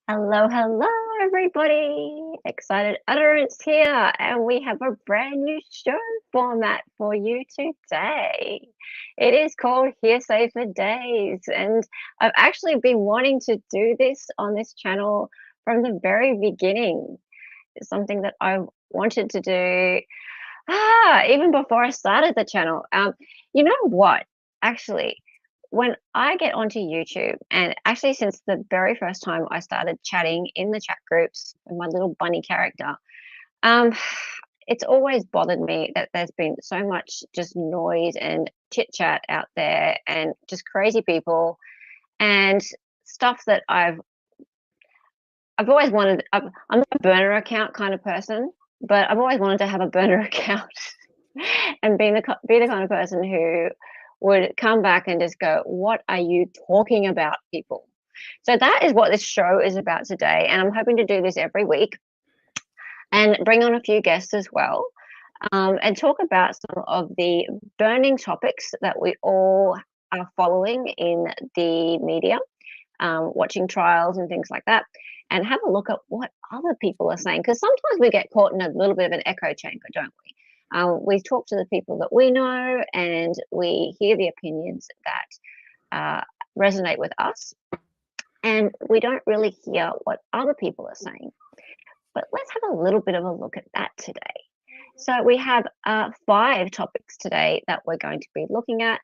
Hello, hello, everybody. Excited Utterance here, and we have a brand new show format for you today. It is called Hearsay for Days, and I've actually been wanting to do this on this channel from the very beginning. It's something that I wanted to do even before I started the channel. You know what? Actually, when I get onto YouTube, and actually since the very first time I started chatting in the chat groups with my little bunny character, um, it's always bothered me that there's been so much just noise and chit chat out there, and just crazy people and stuff that I've always wanted. I'm not a burner account kind of person, but I've always wanted to have a burner account and be the kind of person who would come back and just go, "What are you talking about, people?" So that is what this show is about today, and I'm hoping to do this every week and bring on a few guests as well, and talk about some of the burning topics that we all are following in the media, watching trials and things like that, and have a look at what other people are saying, because sometimes we get caught in a little bit of an echo chamber, don't we? We talk to the people that we know, and we hear the opinions that resonate with us, and we don't really hear what other people are saying. But let's have a little bit of a look at that today. So we have 5 topics today that we're going to be looking at.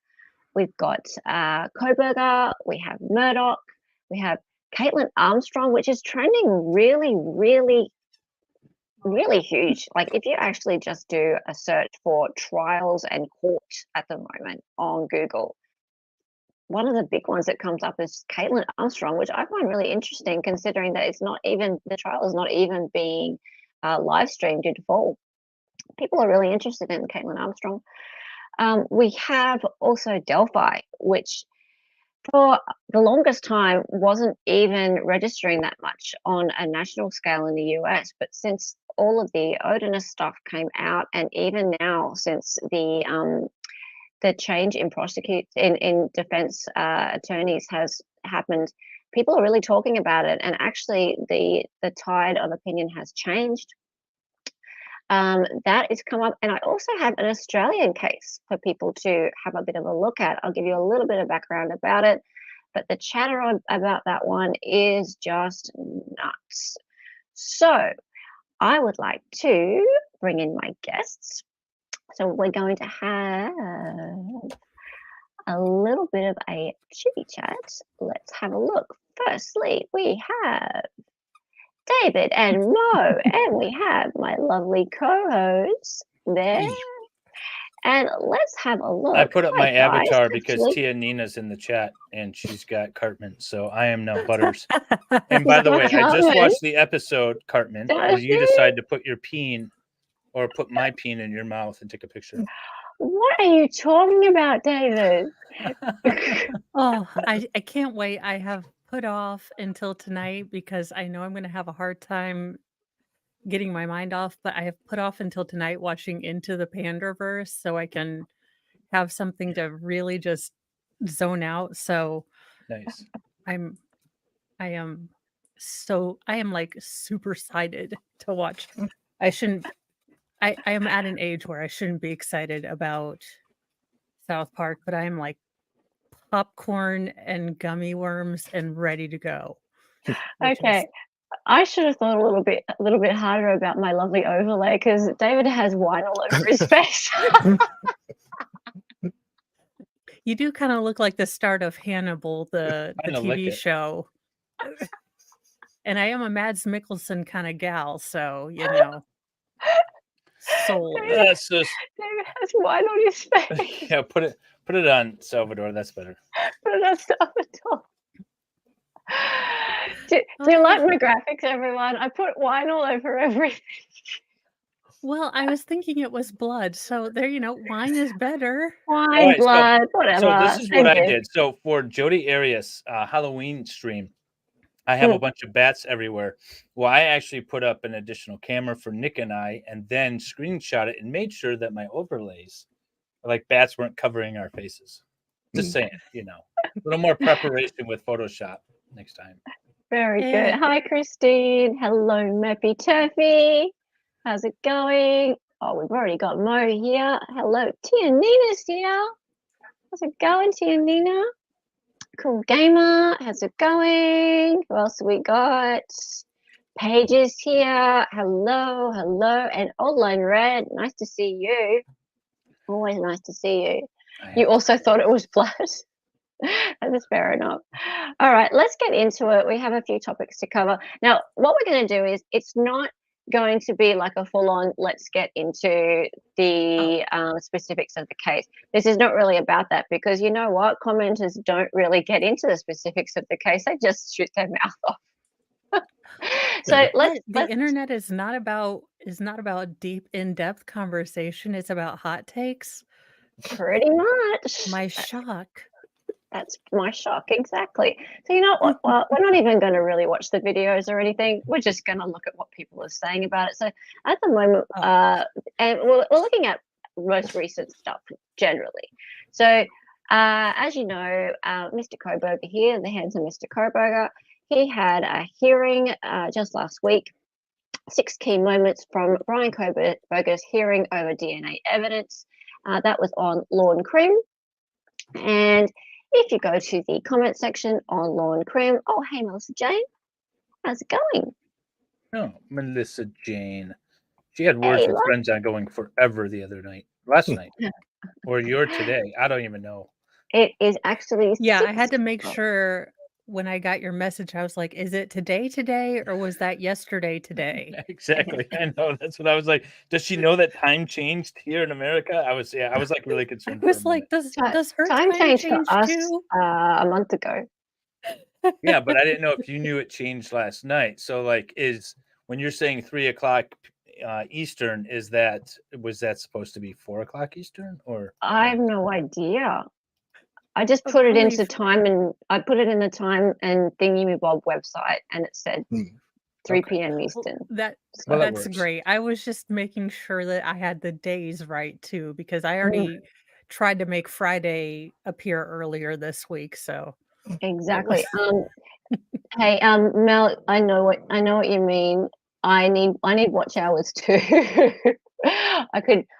We've got Kohberger, we have Murdoch, we have Caitlyn Armstrong, which is trending really, really, really huge. Like, if you actually just do a search for trials and court at the moment on Google, one of the big ones that comes up is Caitlyn Armstrong, which I find really interesting, considering that the trial is not even being live streamed due to fall. People are really interested in Caitlyn Armstrong. We have also Delphi, which for the longest time wasn't even registering that much on a national scale in the US, but since all of the odinous stuff came out, and even now since the change in defense attorneys has happened, people are really talking about it, and actually the tide of opinion has changed. That is come up, and I also have an Australian case for people to have a bit of a look at. I'll give you a little bit of background about it, but the chatter about that one is just nuts. So I would like to bring in my guests. So we're going to have a little bit of a chitty chat. Let's have a look. Firstly, we have David and Mo, and we have my lovely co-host there. And let's have a look. I put up my avatar guys, because actually, Tia Nina's in the chat and she's got Cartman, so I am now Butters. And by the way, I just Cartman. watched the episode, Cartman, where you decide to put your peen or put my peen in your mouth and take a picture. What are you talking about, David? Oh, I can't wait. I have put off until tonight because I know I'm going to have a hard time getting my mind off, but I have put off until tonight watching Into the Panderverse so I can have something to really just zone out. So Nice. I am like super excited to watch. I am at an age where I shouldn't be excited about South Park, but I am like popcorn and gummy worms and ready to go. Okay. I should have thought a little bit harder about my lovely overlay, because David has wine all over his face. You do kind of look like the start of Hannibal, the TV show. And I am a Mads Mikkelsen kind of gal, so soul. That's just David has wine on his face. Yeah, put it on Salvador. That's better. Put it on Salvador. Do you like my graphics, everyone? I put wine all over everything. Well, I was thinking it was blood, so there, wine is better. Wine, blood, whatever. So this is what I did. So for Jody Arias Halloween stream, I have a bunch of bats everywhere. Well, I actually put up an additional camera for Nick and I, and then screenshot it and made sure that my overlays, like bats, weren't covering our faces. Just saying, a little more preparation with Photoshop next time. Very good. Hey. Hi, Christine. Hello, Murphy Turfy. How's it going? Oh, we've already got Mo here. Hello, Tia Nina's here. How's it going, Tia Nina? Cool Gamer. How's it going? Who else we got? Paige is here. Hello, hello. And Online Red, nice to see you. Always nice to see you. You also thought it was flat. That is fair enough. All right, let's get into it. We have a few topics to cover. Now, what we're going to do is it's not going to be like a full-on let's get into the specifics of the case. This is not really about that because you know what? Commenters don't really get into the specifics of the case. They just shoot their mouth off. So let's internet is not about deep in-depth conversation. It's about hot takes. Pretty much. My shock. That's my shock, exactly. So you know what? Well, we're not even going to really watch the videos or anything. We're just going to look at what people are saying about it. So at the moment, and we're looking at most recent stuff generally. So as you know, Mr. Koberger here, the handsome Mr. Koberger, he had a hearing just last week. 6 key moments from Brian Koberger's hearing over DNA evidence. That was on Law and Crim. And if you go to the comment section on Law and Crim, oh, hey, Melissa Jane, how's it going? Oh, Melissa Jane. She had words with friends on going forever the other night, last night, or you're today. I don't even know. It is actually. Yeah, I had to make sure when I got your message, I was like, is it today, or was that yesterday today? Exactly. I know. That's what I was like. Does she know that time changed here in America? I was like really concerned. I was like, does her time change for us too? A month ago. Yeah, but I didn't know if you knew it changed last night. So like when you're saying 3 o'clock Eastern, was that supposed to be 4 o'clock Eastern or? I have no idea. I just put it into time and I put it in the time and Thingy-me-bob website and it said 3 p.m. Eastern. That's great. I was just making sure that I had the days right too, because I already tried to make Friday appear earlier this week. So exactly. Hey, Mel, I know what you mean. I need watch hours too. I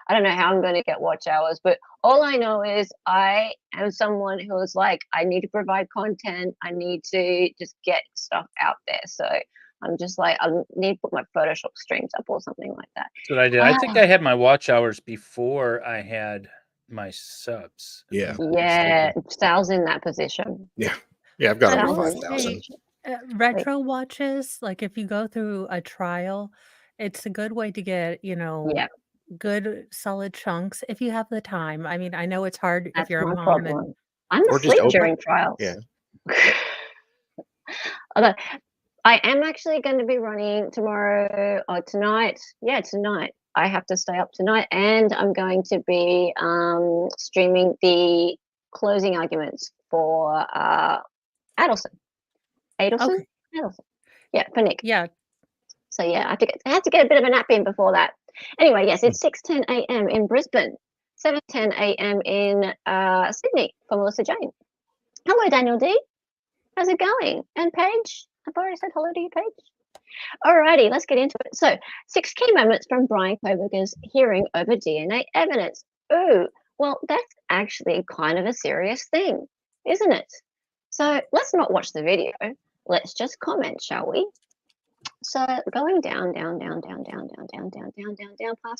don't know how I'm going to get watch hours, but all I know is I am someone who is like, I need to provide content. I need to just get stuff out there. So I'm just like, I need to put my Photoshop streams up or something like that. That's what I did. I think I had my watch hours before I had my subs. Yeah. Yeah. Sal's in that position. Yeah. Yeah. I've got over 5,000. Retro watches, like if you go through a trial, it's a good way to get, good solid chunks if you have the time. I mean, I know it's hard if you're a mom. And I'm asleep during trials. Yeah. Although I am actually going to be running tomorrow or tonight. Yeah, tonight. I have to stay up tonight, and I'm going to be streaming the closing arguments for Adelson. Adelson? Yeah, for Nick. Yeah. So yeah, I had to get a bit of a nap in before that. Anyway, yes, it's 6:10 a.m. in Brisbane, 7:10 a.m. in Sydney for Melissa Jane. Hello, Daniel D. How's it going? And Paige, I've already said hello to you, Paige. Alrighty, let's get into it. So, 6 key moments from Brian Koberger's hearing over DNA evidence. Ooh, well, that's actually kind of a serious thing, isn't it? So let's not watch the video. Let's just comment, shall we? So going down past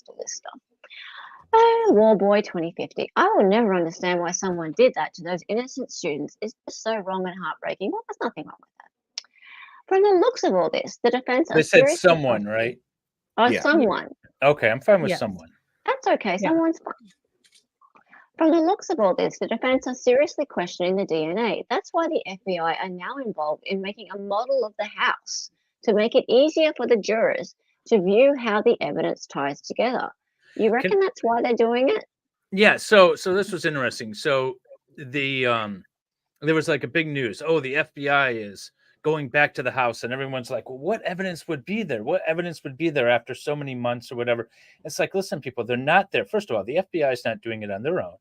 all this stuff. Oh, Warboy 2050. I will never understand why someone did that to those innocent students. It's just so wrong and heartbreaking. Well, there's nothing wrong with that. From the looks of all this, the defense... They said someone, right? Oh, yeah. Someone. Okay, I'm fine with someone. That's okay. Yeah. Someone's fine. From the looks of all this, the defense are seriously questioning the DNA. That's why the FBI are now involved in making a model of the house to make it easier for the jurors to view how the evidence ties together. You reckon that's why they're doing it? Yeah, so this was interesting. So there was like a big news. Oh, the FBI is going back to the house, and everyone's like, well, what evidence would be there? What evidence would be there after so many months or whatever? It's like, listen, people, they're not there. First of all, the FBI is not doing it on their own.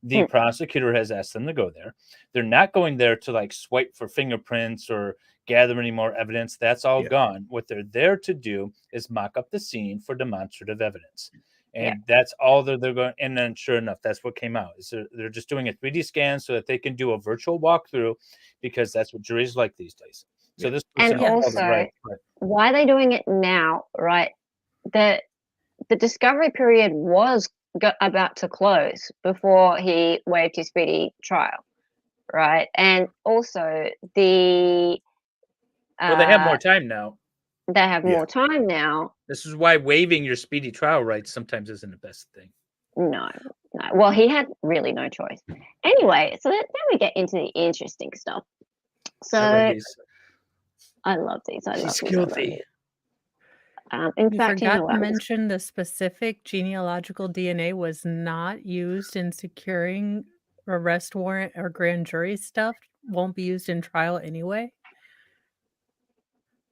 The prosecutor has asked them to go there. They're not going there to like swipe for fingerprints or gather any more evidence. That's all gone. What they're there to do is mock up the scene for demonstrative evidence. And that's all they're going. And then sure enough, that's what came out. Is they're just doing a 3D scan so that they can do a virtual walkthrough, because that's what juries like these days. So this and also, why are they doing it now, right? The discovery period was about to close before he waived his speedy trial, right? And also they have more time now. They have more time now. This is why waiving your speedy trial rights sometimes isn't the best thing. No. Well, he had really no choice. Anyway, so then we get into the interesting stuff. So I love these. She's guilty. In you fact, forgot to mention the specific genealogical DNA was not used in securing arrest warrant or grand jury stuff. Won't be used in trial anyway.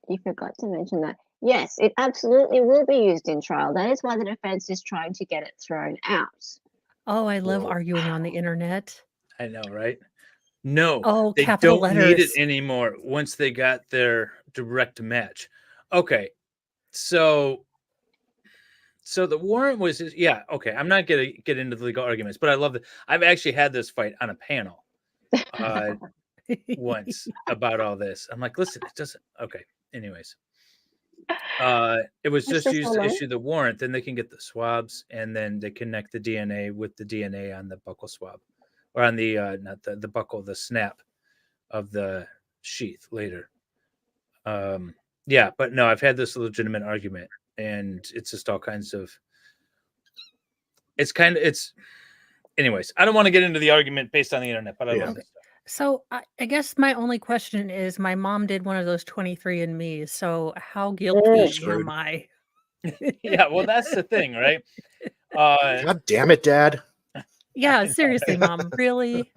You forgot to mention that. Yes, it absolutely will be used in trial. That is why the defense is trying to get it thrown out. Oh, I love arguing on the internet. I know, right? No, they don't letters. need it anymore once they got their direct match. Okay, so the warrant was, okay, I'm not going to get into the legal arguments, but I love that. I've actually had this fight on a panel once about all this. I'm like, listen, it doesn't, okay, anyways. It was just used to issue the warrant, then they can get the swabs, and then they connect the DNA with the DNA on the buckle swab, or on the not the buckle, the snap of the sheath later. But no, I've had this legitimate argument, and it's just all kinds of. Anyways, I don't want to get into the argument based on the internet, but I love this stuff. So I guess my only question is, my mom did one of those 23andMe, so how guilty am I? Yeah, well, that's the thing, right? God damn it, Dad. Yeah, seriously, Mom, really?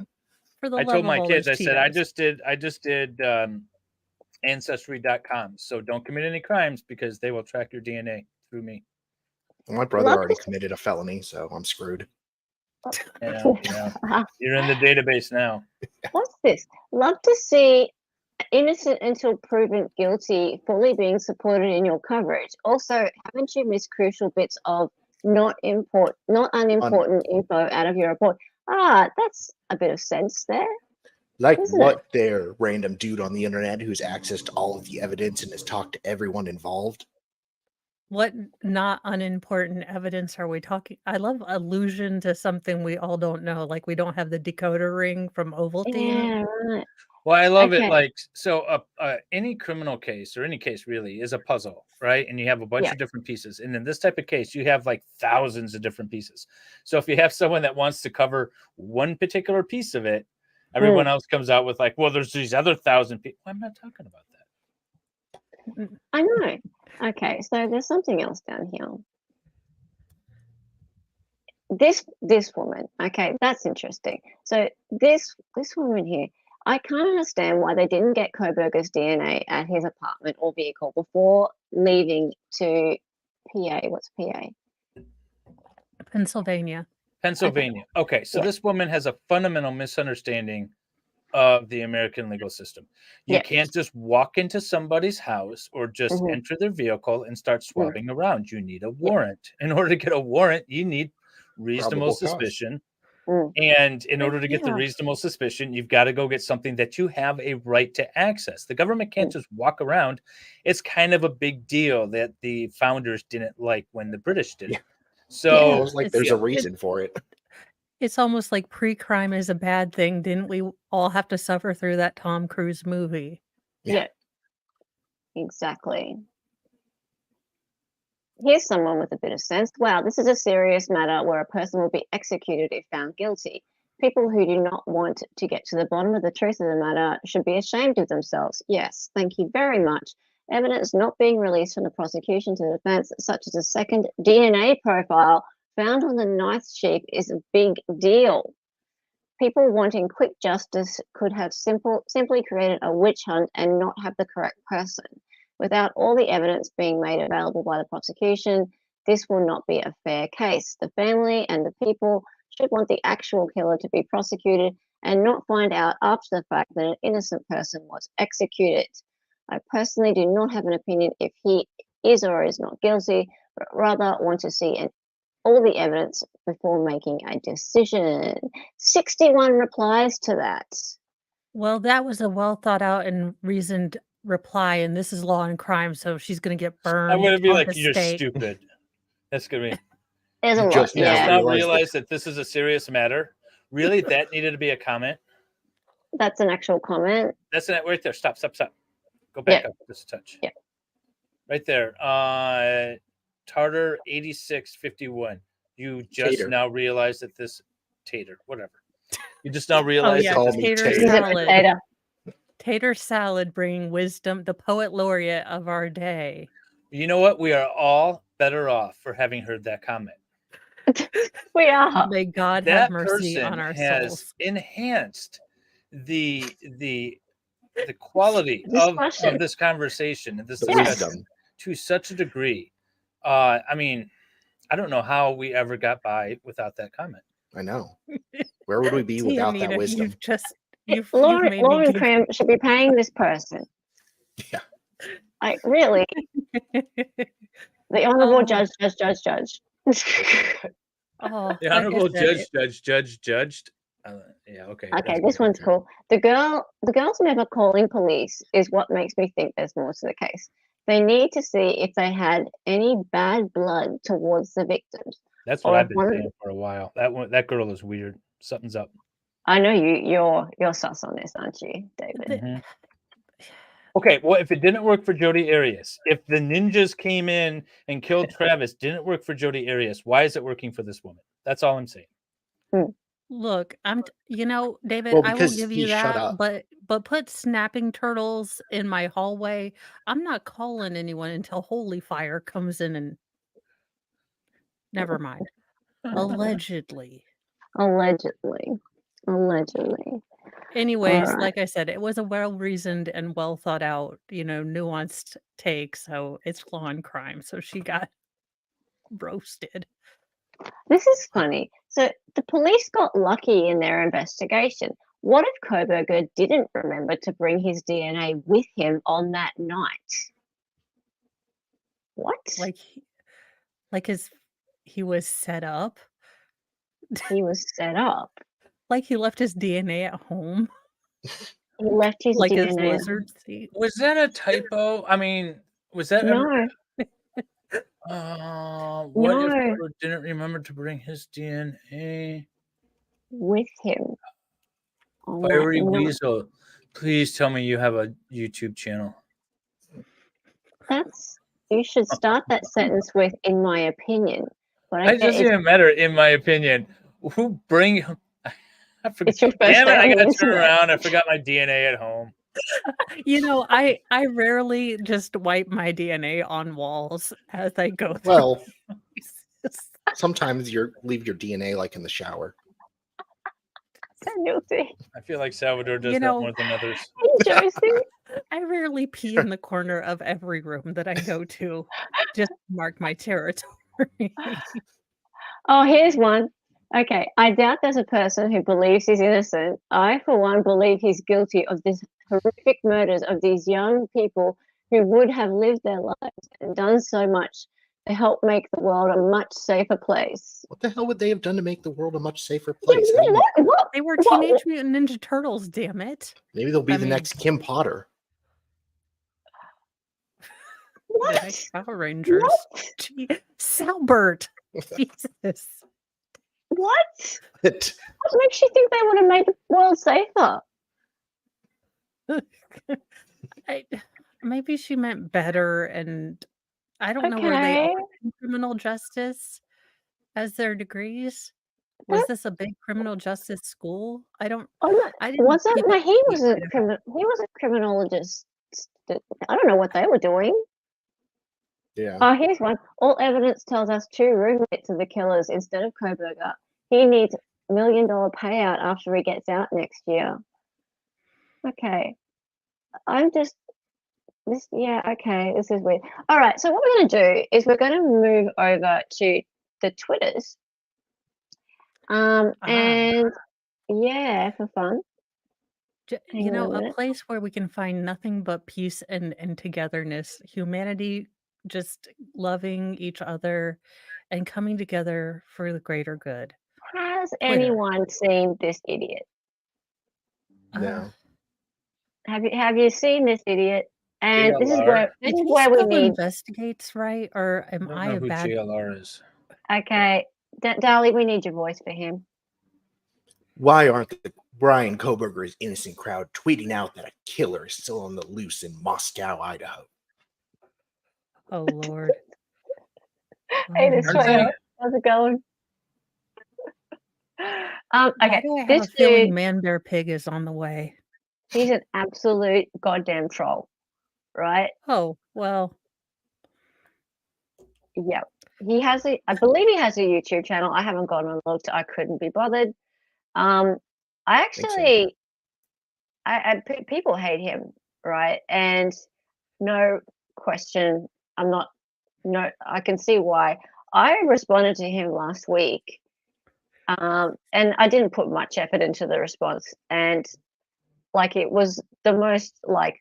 For the I love told my of all kids, those I said, Cheetos. I just did Ancestry.com, so don't commit any crimes because they will track your DNA through me. Well, my brother already committed a felony, so I'm screwed. Yeah. You're in the database now. What's this? Love to see innocent until proven guilty fully being supported in your coverage. Also, haven't you missed crucial bits of not unimportant info out of your report? That's a bit of sense there. Like what there, random dude on the internet who's accessed all of the evidence and has talked to everyone involved? What not unimportant evidence are we talking? I love allusion to something we all don't know, like we don't have the decoder ring from Ovaltine. Yeah, right. Well, I love it. Like, so any criminal case or any case really is a puzzle, right? And you have a bunch of different pieces. And in this type of case, you have like thousands of different pieces. So if you have someone that wants to cover one particular piece of it, everyone else comes out with like, well, there's these other 1,000 people. I'm not talking about that. I know. Okay, so there's something else down here. This woman, okay, that's interesting. So this woman here, I can't understand why they didn't get Koberger's DNA at his apartment or vehicle before leaving to PA. What's PA? Pennsylvania. Okay, so this woman has a fundamental misunderstanding of the American legal system. You can't just walk into somebody's house or just enter their vehicle and start swabbing around. You need a warrant. In order to get a warrant, you need reasonable suspicion. And in order to get the reasonable suspicion, you've got to go get something that you have a right to access. The government can't just walk around. It's kind of a big deal that the founders didn't like when the British did it. So it was like there's a reason for it. It's almost like pre-crime is a bad thing. Didn't we all have to suffer through that Tom Cruise movie? Yeah. Exactly. Here's someone with a bit of sense. Wow, this is a serious matter where a person will be executed if found guilty. People who do not want to get to the bottom of the truth of the matter should be ashamed of themselves. Yes, thank you very much. Evidence not being released from the prosecution to the defense, such as a second DNA profile found on the knife sheath, is a big deal. People wanting quick justice could have simply created a witch hunt and not have the correct person. Without all the evidence being made available by the prosecution, this will not be a fair case. The family and the people should want the actual killer to be prosecuted and not find out after the fact that an innocent person was executed. I personally do not have an opinion if he is or is not guilty, but rather want to see all the evidence before making a decision. 61 replies to that. Well, that was a well thought out and reasoned reply, and this is Law and Crime, so she's going to get burned. I'm going to be on like, the you're stake. stupid. That's going to be. There's a You lot. just You just Yeah, now realized realize that this is a serious matter. Really, that needed to be a comment. that's an actual comment. That's it right there. Stop. Go back up just a touch. Yeah. Right there. Tartar 8651. You just Tater. now realize that this Tater, whatever. You just now realize yeah, Call that me tater Tater. He's a salad. potato. Tater salad bringing wisdom, the poet laureate of our day. you know what? We are all better off for having heard that comment. We are. May God That have mercy person on our has souls. enhanced the quality Discussion. of this conversation and this The Yes. discussion wisdom. to such a degree. I mean, I don't know how we ever got by without that comment. I know. Where would we be without that Anita, wisdom? You've Lauren made me give... Cram should be paying this person. Yeah. Like, really? The Honourable Oh. Judge. Oh, The like I honorable said, judged. Yeah, okay. Okay, that's this fine. one's cool. The girls never calling police is what makes me think there's more to the case. They need to see if they had any bad blood towards the victims. That's what Or I've been one- saying for a while. That girl is weird. Something's up. I know you're sus on this, aren't you, David? Mhm. Okay, well, if it didn't work for Jodi Arias, if the ninjas came in and killed Travis, didn't work for Jodi Arias, why is it working for this woman? That's all I'm saying. look, David, Well, I will because give he you shut that, up. but put snapping turtles in my hallway. I'm not calling anyone until Holy Fire comes in and never mind. Allegedly. Allegedly. Anyways, Alright. like I said, it was a well-reasoned and well thought out, nuanced take. So it's Law and Crime. So she got roasted. This is funny. So the police got lucky in their investigation. What if Koberger didn't remember to bring his DNA with him on that night? What? Like he was set up. He was set up. Like he left his DNA at home. He left his Like DNA. his lizard seat. Was that a typo? I mean, was that No, what if No. Cooper didn't remember to bring his DNA? with him. on that Fiery night. Weasel, please tell me you have a YouTube channel. You should start that sentence with, in my opinion. But I It get doesn't even matter, in my opinion. Who bring? I forgot. It's your first Damn it! day I on the gotta turn internet. around. I forgot my DNA at home. I rarely just wipe my DNA on walls as I go through. Well, sometimes leave your DNA like in the shower. Guilty. I feel like Salvador does You that know- more than others. Josie. I rarely pee in the corner of every room that I go to, just to mark my territory. Oh, here's one. Okay, I doubt there's a person who believes he's innocent. I, for one, believe he's guilty of these horrific murders of these young people who would have lived their lives and done so much to help make the world a much safer place. What the hell would they have done to make the world a much safer place? Yeah, what? They were What- Teenage Mutant Ninja Turtles, damn it. Maybe they'll be I the mean- next Kim Potter. The What? next Power Rangers. What? Gee, Salbert. Jesus. What? It- What makes you think they would have made the world safer? Maybe she meant better, and I don't know where they Okay. are in criminal justice as their degrees. Was this a big criminal justice school? I don't. Oh, no. I didn't. Wasn't keep no, up he to wasn't date. he was a criminologist. I don't know what they were doing. yeah. Oh, here's one. All evidence tells us 2 roommates of the killers instead of Kohberger. He needs $1 million payout after he gets out next year. Okay. This is weird. All right, so what we're going to do is we're going to move over to the Twitters. And yeah, for fun. You Hang on know, a a minute. place where we can find nothing but peace and togetherness, humanity just loving each other and coming together for the greater good. Has Twitter. anyone seen this idiot? Uh, No. Have you seen this idiot? And this is JLR? where did he we spell need. investigates right, or I am don't I know a who bad? JLR is. Okay, Dali, we need your voice for him. Why aren't the Brian Koberger's innocent crowd tweeting out that a killer is still on the loose in Moscow, Idaho? Oh Lord. Hey, this Aren't way. they? How's it going? Why Okay, do I have this a feeling dude, Man Bear Pig is on the way? he's an absolute goddamn troll, right? Oh well. Yeah. I believe he has a YouTube channel. I haven't gone and looked. I couldn't be bothered. I Think so. actually, people hate him, right? And no question, I can see why. I responded to him last week, and I didn't put much effort into the response, and like it was the most liked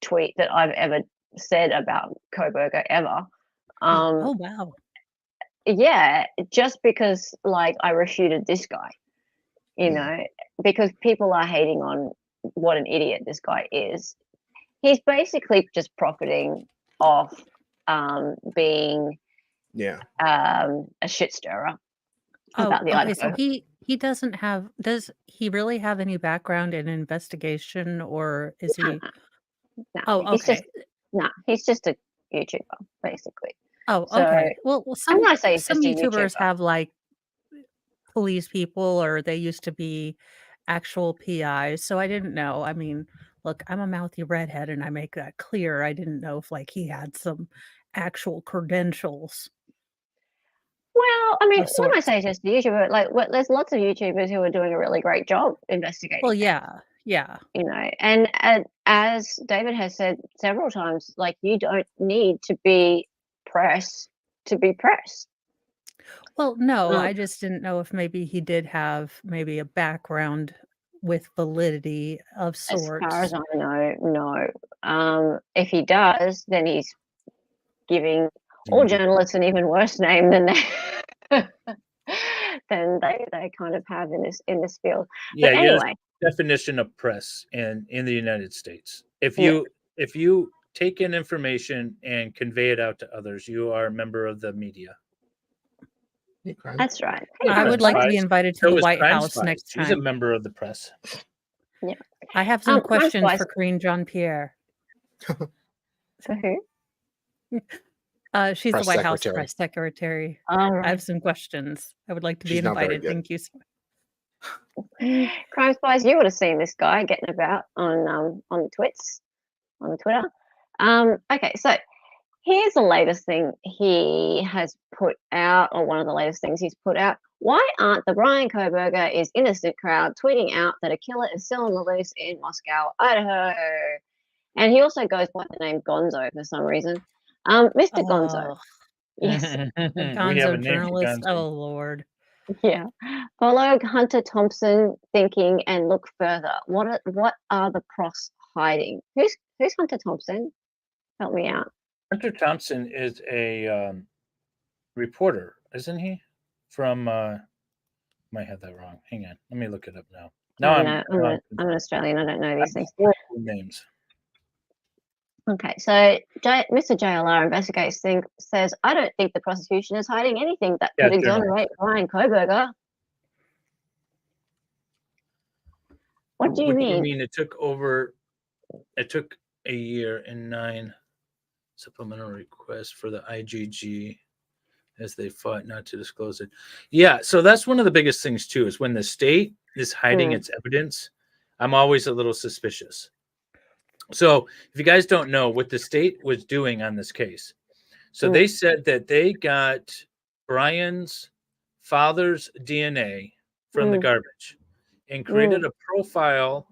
tweet that I've ever said about Koberger ever. Oh wow. Yeah, just because I refuted this guy, because people are hating on what an idiot this guy is. He's basically just profiting off being a shit stirrer about the Okay. So Idaho. he doesn't have. Does he really have any background in investigation, or is No, he? no, Oh, okay. he's just a YouTuber, basically. Oh, So, okay. Well, and some when I say he's some just a YouTubers YouTuber, have like police people, or they used to be actual PIs. So I didn't know. I mean, look, I'm a mouthy redhead, and I make that clear. I didn't know if he had some actual credentials well, I mean, of when I sorts. say just a YouTuber, there's lots of YouTubers who are doing a really great job investigating Well, things. yeah. And as David has said several times, you don't need to be press to be press. Well, no, Um, I just didn't know if maybe he did have maybe a background with validity of as far as sorts. I know, no. If he does, then he's giving all journalists an even worse name than they kind of have in this field. Yeah, But anyway, definition of press in the United States. If you take in information and convey it out to others, you are a member of the media. that's right. I would like to be invited to the White House next time. She's a member of the press. Yeah. I have some questions Crime for Corinne Jean-Pierre. For who? She's Press the White House secretary. press secretary. All I right. have some questions. I would like to be She's not very invited. good. Thank you. Crime Spies, you would have seen this guy getting about on Twitter. Okay, so here's the latest thing he has put out, or one of the latest things he's put out. Why aren't the Brian Kohberger is innocent crowd tweeting out that a killer is still on the loose in Moscow, Idaho? And he also goes by the name Gonzo for some reason. Mr. Gonzo. Yes. The We have a Gonzo name for journalist. Gonzo. Oh Lord. Yeah. Follow Hunter Thompson thinking and look further. What are the pros hiding? Who's Hunter Thompson? Help me out. Hunter Thompson is a reporter, isn't he? From might have that wrong. Hang on, let me look it up now. I'm an Australian. I don't know these things. Names. Okay, so Mr. JLR investigates says, I don't think the prosecution is hiding anything that could exonerate Brian Kohberger. What do you mean? It took a year and 9 supplemental requests for the IGG as they fought not to disclose it. Yeah, so that's one of the biggest things too, is when the state is hiding its evidence, I'm always a little suspicious. So if you guys don't know what the state was doing on this case, so they said that they got Brian's father's DNA from the garbage and created a profile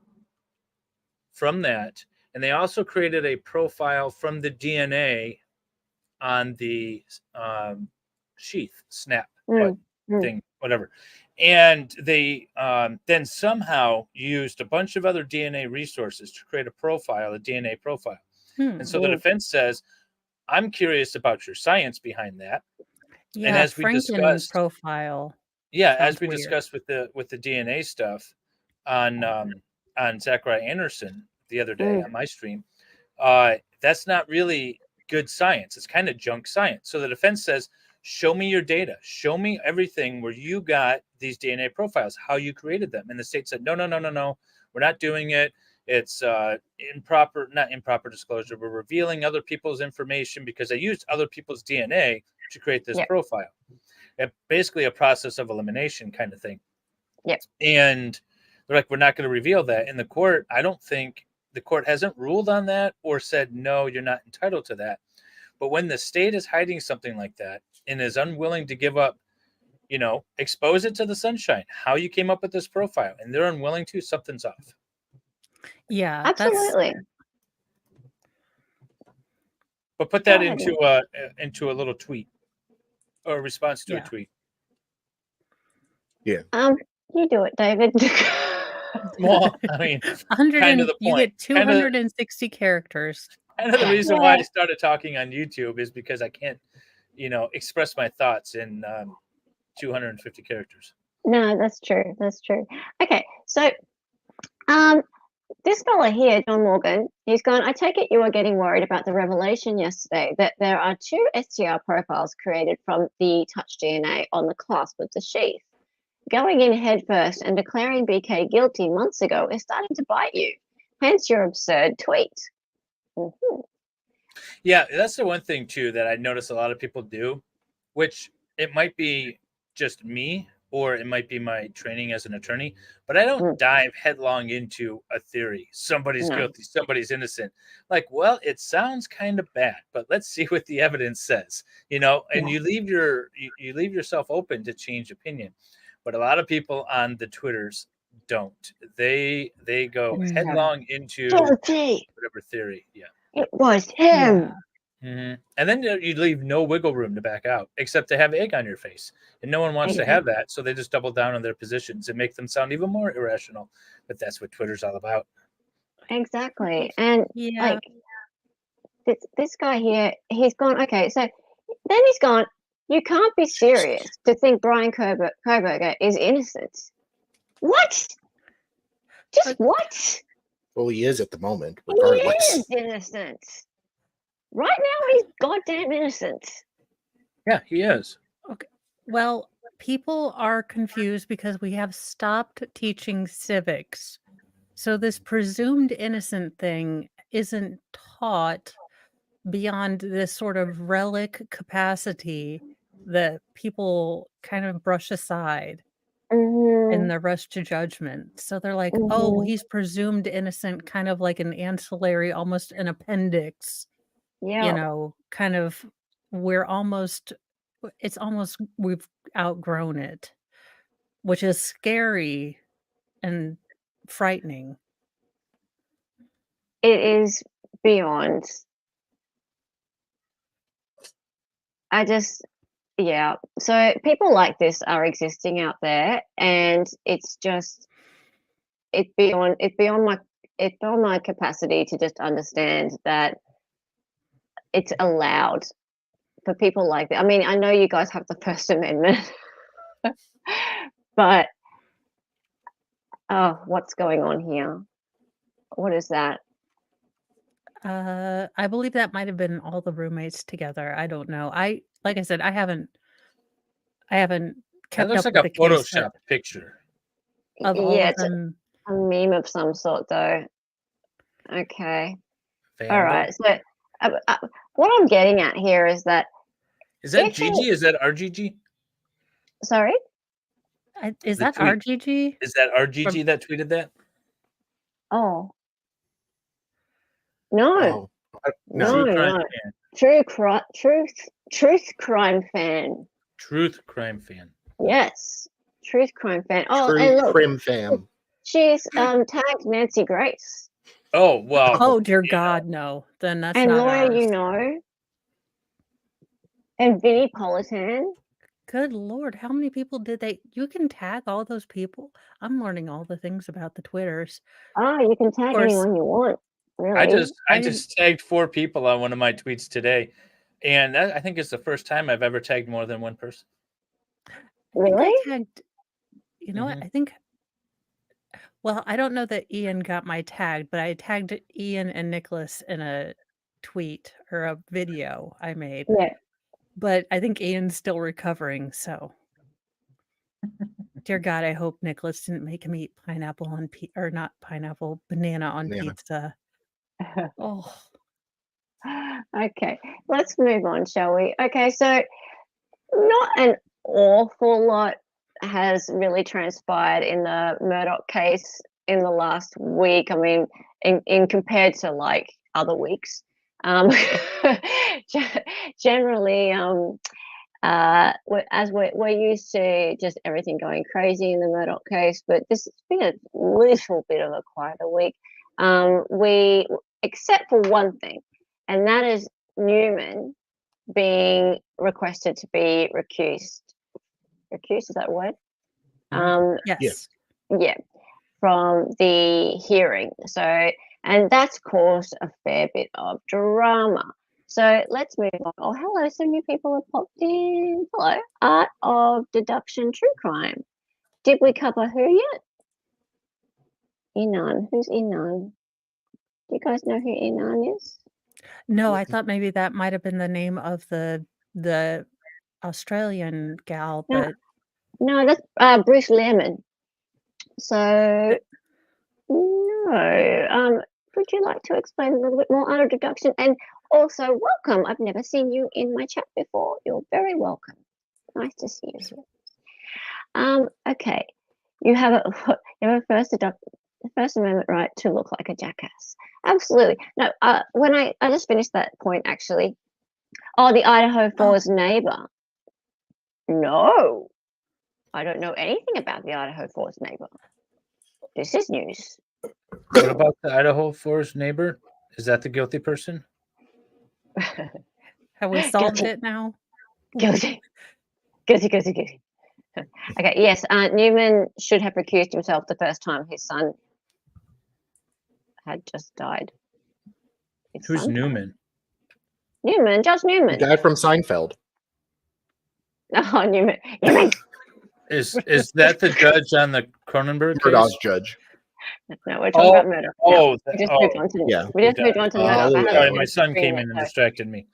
from that. And they also created a profile from the DNA on the sheath snap button. thing, whatever. And they then somehow used a bunch of other DNA resources to create a profile, a DNA profile. And so the defense says, I'm curious about your science behind that. Yeah, and as we discussed, profile. as we weird. discussed with the DNA stuff on Zachariah Anderson the other day on my stream, that's not really good science. It's kind of junk science. So the defense says, show me your data. Show me everything where you got these DNA profiles, how you created them. And the state said, no. We're not doing it. It's not improper disclosure. We're revealing other people's information because they used other people's DNA to create this profile. Basically a process of elimination kind of thing. Yep. And they're like, we're not going to reveal that. In the court, I don't think the court hasn't ruled on that or said, no, you're not entitled to that. But when the state is hiding something like that and is unwilling to give up, expose it to the sunshine, how you came up with this profile, and they're unwilling to, something's off. Yeah, absolutely. But put that into a little tweet or a response to a tweet. Yeah. You do it, David. Well, I mean, kind of the point. You get 260 characters. Kind of the reason why I started talking on YouTube is because I can't, express my thoughts in 250 characters. No, that's true. That's true. Okay, so this fella here, John Morgan, he's gone, I take it you are getting worried about the revelation yesterday that there are 2 STR profiles created from the touch DNA on the clasp of the sheath. Going in headfirst and declaring BK guilty months ago is starting to bite you. Hence your absurd tweet. Mm-hmm. Yeah, that's the one thing, too, that I notice a lot of people do, which it might be just me or it might be my training as an attorney, but I don't dive headlong into a theory. Somebody's guilty, somebody's innocent. Like, well, it sounds kind of bad, but let's see what the evidence says, and you leave yourself open to change opinion. But a lot of people on the Twitters don't. They go headlong into whatever theory. Yeah. It was him. Mm-hmm. And then you leave no wiggle room to back out, except to have egg on your face. And no one wants to have that, so they just double down on their positions and make them sound even more irrational. But that's what Twitter's all about. Exactly. And like this guy here, he's gone, okay, so then he's gone, you can't be serious to think Brian Koberger is innocent. What? What? Well, he is at the moment, regardless. He is innocent. Right now, he's goddamn innocent. Yeah, he is. Okay. Well, people are confused because we have stopped teaching civics. So this presumed innocent thing isn't taught beyond this sort of relic capacity that people kind of brush aside in the rush to judgment. So they're like, oh, he's presumed innocent, kind of like an ancillary, almost an appendix. Kind of, we've outgrown it, which is scary and frightening. It is beyond. So people like this are existing out there, and it's beyond my capacity to just understand that it's allowed for people like that. I mean, I know you guys have the First Amendment, but what's going on here? What is that? I believe that might have been all the roommates together. I don't know. Like I said, I haven't kept That looks up like with a the case Photoshop picture. of all of It's them. a meme of some sort, though. Okay. Fandom. All right. So what I'm getting at here is that. Is that Gigi? Is that RGG? Sorry? Is that RGG? Is that RGG that tweeted that? Oh. No. No. Truth crime fan. Truth crime fan. Yes. Truth crime fan. Oh, Truth and look, crime fan. she's tagged Nancy Grace. Oh, wow. Oh, dear God, no. Then that's and not Laura, ours. and Vinnie Politan. Good Lord, how many people did they? You can tag all those people. I'm learning all the things about the Twitters. Oh, you can Of tag course, anyone you want, I really. I just tagged 4 people on one of my tweets today, and that, I think it's the first time I've ever tagged more than one person. think I Really? tagged. You know what? Mhm. I think. Well, I don't know that Ian got my tag, but I tagged Ian and Nicholas in a tweet or a video I made. Yeah. But I think Ian's still recovering, so dear God, I hope Nicholas didn't make him eat pineapple on or not pineapple, banana on Banana. pizza. Oh, Okay, let's move on, shall we? Okay, so not an awful lot has really transpired in the Murdoch case in the last week. I mean, in compared to like other weeks, um, generally, we're used to just everything going crazy in the Murdoch case, but this has been a little bit of a quieter week. We, except for one thing, and that is Newman being requested to be recused. Recused, is that a word? yes. Yeah, from the hearing. So, and that's caused a fair bit of drama. So let's move on. Oh, hello, some new people have popped in. Hello, Art of Deduction True Crime. Did we cover who yet? Inan. Who's Inan? Do you guys know who Inan is? No, I thought maybe that might have been the name of the Australian gal, No, but no, that's Bruce Lehrmann. So no. Would you like to explain a little bit more Art of Deduction? And also, welcome. I've never seen you in my chat before. You're very welcome. Nice to see you here. Okay. You have a First Amendment right to look like a jackass. Absolutely. No, when I just finished that point actually. Oh, the Idaho Falls neighbor. No. I don't know anything about the Idaho Falls neighbor. This is news. What about the Idaho Forest neighbor? Is that the guilty person? have we solved Guilty. it now? Guilty. Guilty. Okay, yes, Newman should have recused himself the first time his son had just died. Who's Newman? Newman, Judge The Newman. guy from Seinfeld. Oh, Newman. Is that the judge on the Cronenberg Murdaugh's case? judge. No, we're talking about Murdoch. Oh, we just moved on to yeah. we just moved on to Murdoch. I Sorry, haven't my son screen came yet, in and so. distracted me.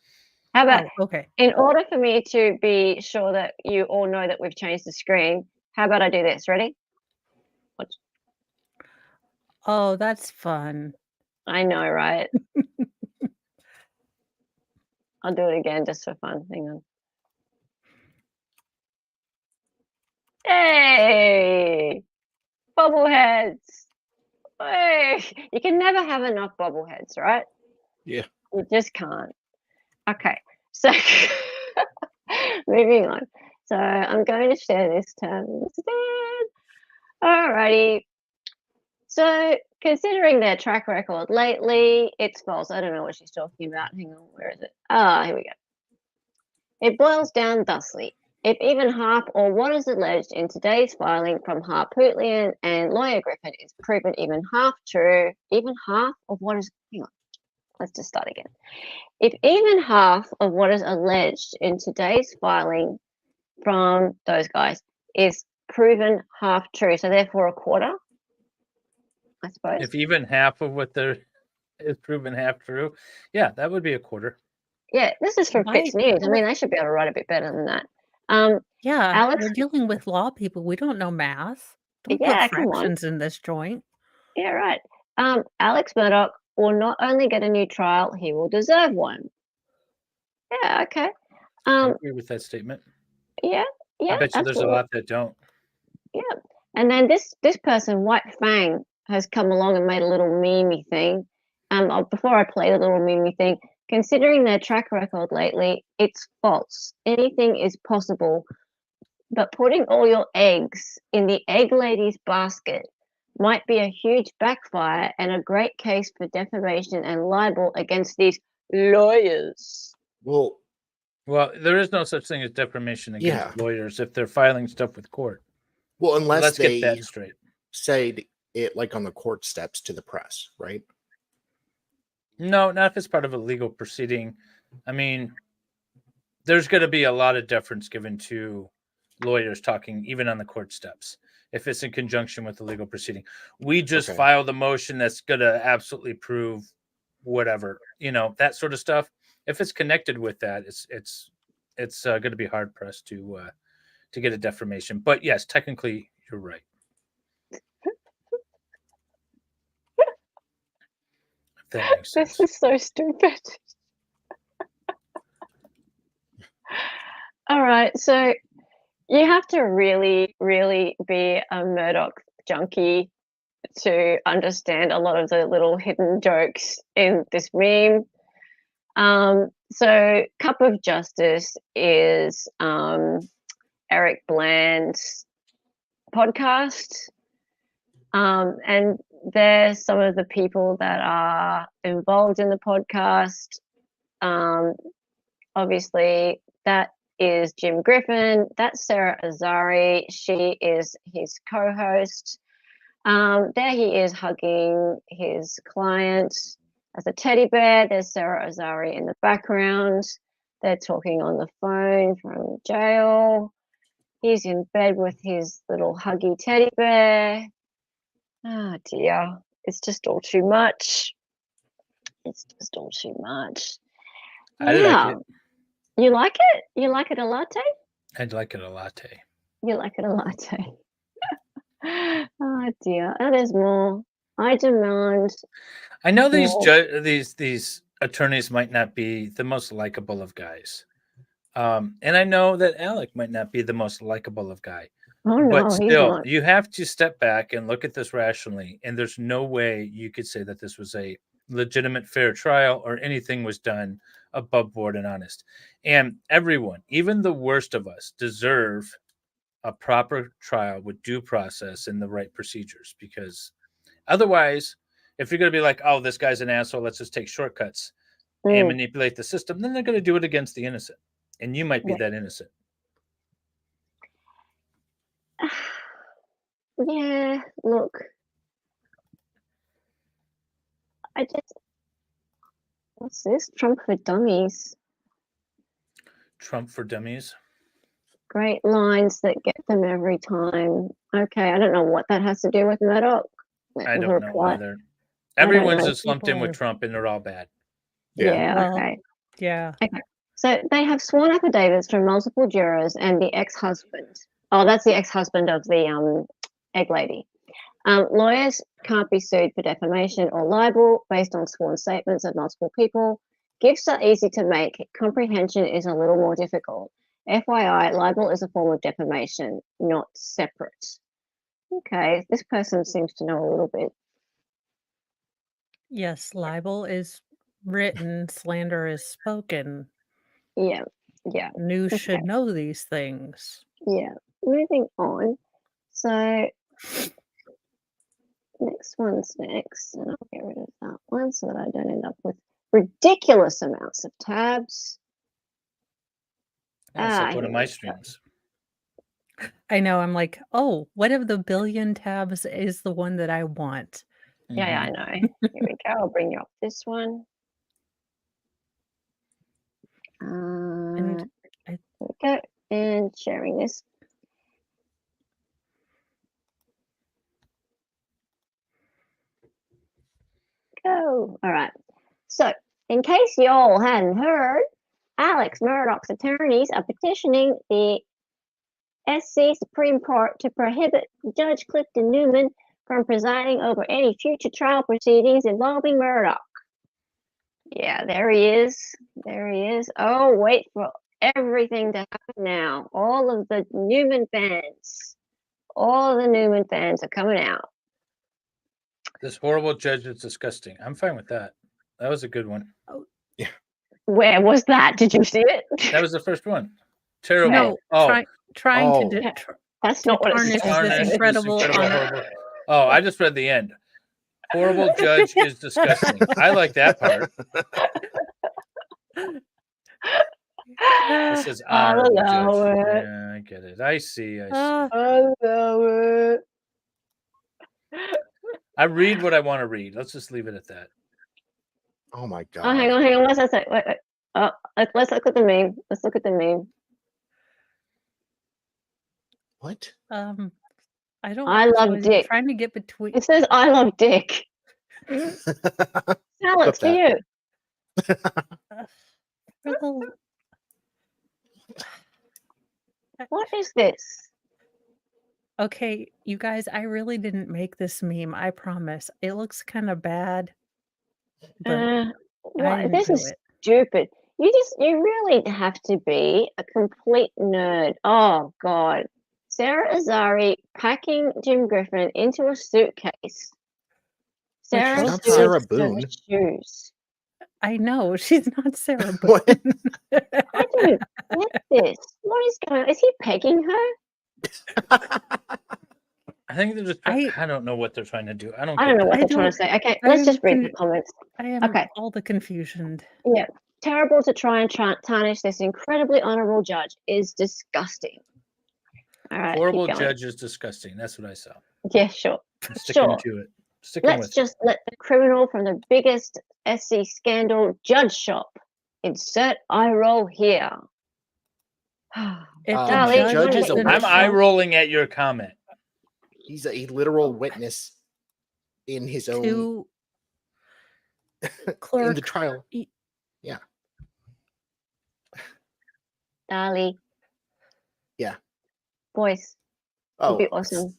How about okay. in order for me to be sure that you all know that we've changed the screen, how about I do this? Ready? Watch. Oh, that's fun. I know, right? I'll do it again just for fun. Hang on. Hey! Bobbleheads! Hey! You can never have enough bobbleheads, right? Yeah. You just can't. Okay, so moving on. So I'm going to share this term instead. Alrighty. So considering their track record lately, it's false. I don't know what she's talking about. Hang on, where is it? Here we go. It boils down thusly. If even half or what is alleged in today's filing from Harpootlian and Lawyer Griffin is proven even half true, even half of what is, hang on, let's just start again. If even half of what is alleged in today's filing from those guys is proven half true, so therefore a quarter, I suppose. If even half of what there is proven half true, yeah, that would be a quarter. Yeah, this is from Why- Fitz News. I mean, they should be able to write a bit better than that. Yeah, Alex- we're dealing with law people. We don't know math. Don't Yeah, put come on. fractions in this joint. Yeah, right. Alex Murdoch will not only get a new trial, he will deserve one. Yeah, okay. I agree with that statement. Yeah, I bet you there's a absolutely. lot that don't. Yeah. And then this person, White Fang, has come along and made a little memey thing. Before I play the little memey thing, considering their track record lately, it's false. Anything is possible, but putting all your eggs in the egg lady's basket might be a huge backfire and a great case for defamation and libel against these lawyers. Well, Well, there is no such thing as defamation against Yeah. lawyers if they're filing stuff with court. Well, unless Let's they get that straight. say it like on the court steps to the press, right? No, not if it's part of a legal proceeding. I mean, there's going to be a lot of deference given to lawyers talking even on the court steps if it's in conjunction with the legal proceeding. We just Okay. filed a motion that's going to absolutely prove whatever, that sort of stuff. If it's connected with that, it's going to be hard pressed to get a defamation. But yes, technically, you're right. If that makes sense. This is so stupid. All right, so you have to really, really be a Murdoch junkie to understand a lot of the little hidden jokes in this meme. So Cup of Justice is Eric Bland's podcast. And there's some of the people that are involved in the podcast. Obviously, that is Jim Griffin. That's Sarah Azari. She is his co-host. There he is hugging his client as a teddy bear. There's Sarah Azari in the background. They're talking on the phone from jail. He's in bed with his little huggy teddy bear. Oh dear, it's just all too much. It's just all too much. I like it. You like it? You like it a latte? I'd like it a latte. You like it a latte. Oh dear. Oh, there's more. I demand. I know these more. these attorneys might not be the most likable of guys. And I know that Alec might not be the most likable of guy. Oh no, But he's still, not. you have to step back and look at this rationally. And there's no way you could say that this was a legitimate, fair trial or anything was done above board and honest. And everyone, even the worst of us, deserve a proper trial with due process and the right procedures. Because otherwise, if you're going to be like, oh, this guy's an asshole, let's just take shortcuts and manipulate the system, then they're going to do it against the innocent. And you might be that innocent. Yeah, look. What's this? Trump for Dummies. Trump for Dummies. Great lines that get them every time. Okay, I don't know what that has to do with Murdoch. I don't know either. Everyone's just lumped in with Trump and they're all bad. Yeah, okay. Yeah. Okay. So they have sworn affidavits from multiple jurors and the ex-husband. Oh, that's the ex-husband of the egg lady. Lawyers can't be sued for defamation or libel based on sworn statements of multiple people. Gifts are easy to make. Comprehension is a little more difficult. FYI, libel is a form of defamation, not separate. Okay, this person seems to know a little bit. Yes, libel is written, slander is spoken. Yeah. News should know these things. Yeah, moving on. So next one's next, and I'll get rid of that one so that I don't end up with ridiculous amounts of tabs. That's like one of my streams. I know. I'm like, oh, what of the billion tabs is the one that I want? Yeah, I know. Here we go. I'll bring you up this one. And there we go. And sharing this. Go. All right. So, in case y'all hadn't heard, Alex Murdaugh's attorneys are petitioning the SC Supreme Court to prohibit Judge Clifton Newman from presiding over any future trial proceedings involving Murdoch. Yeah, there he is. There he is. Oh, wait for everything to happen now. All of the Newman fans. All the Newman fans are coming out. This horrible judge is disgusting. I'm fine with that. That was a good one. Oh, yeah. Where was that? Did you see it? That was the first one. Terrible. No, trying to that's not what tarnish this incredible horrible. Oh, I just read the end. Horrible judge is disgusting. I like that part. It says I'll honorable allow judge. it. Yeah, I get it. I see. I'll allow it. I read what I want to read. Let's just leave it at that. Oh my god. Oh, hang on. What's that say? Wait. Oh, let's look at the meme. Let's look at the meme. What? I don't. I love was dick. Trying to get between. It says I love dick. Sal, it's for you. For the- What is this? Okay, you guys, I really didn't make this meme. I promise. It looks kind of bad, but I What? didn't This do is it. stupid. You really have to be a complete nerd. Oh God. Sarah Azari packing Jim Griffin into a suitcase. Sarah's not doing Sarah her Boone. shoes. I know she's not Sarah. What? Boone. I don't get this. What is going on? Is he pegging her? I think they're just. I don't know what they're trying to do. I don't know what I they're trying don't- to say. Okay, I let's just am read the comments. I am Okay. all the confusion. Yeah. Terrible to try and tarnish this incredibly honorable judge is disgusting. All right. Horrible keep going. judge is disgusting. That's what I saw. Yeah, sure. I'm sticking Sure. to it. Sticking Let's with just let the criminal from the biggest SC scandal judge shop insert eye roll here. If Darling, the what judge is is it? it. gonna I'm eye show- rolling at your comment. He's a literal witness in his own to in the clerk. trial. Darling. Yeah. Boys, Oh, would be awesome.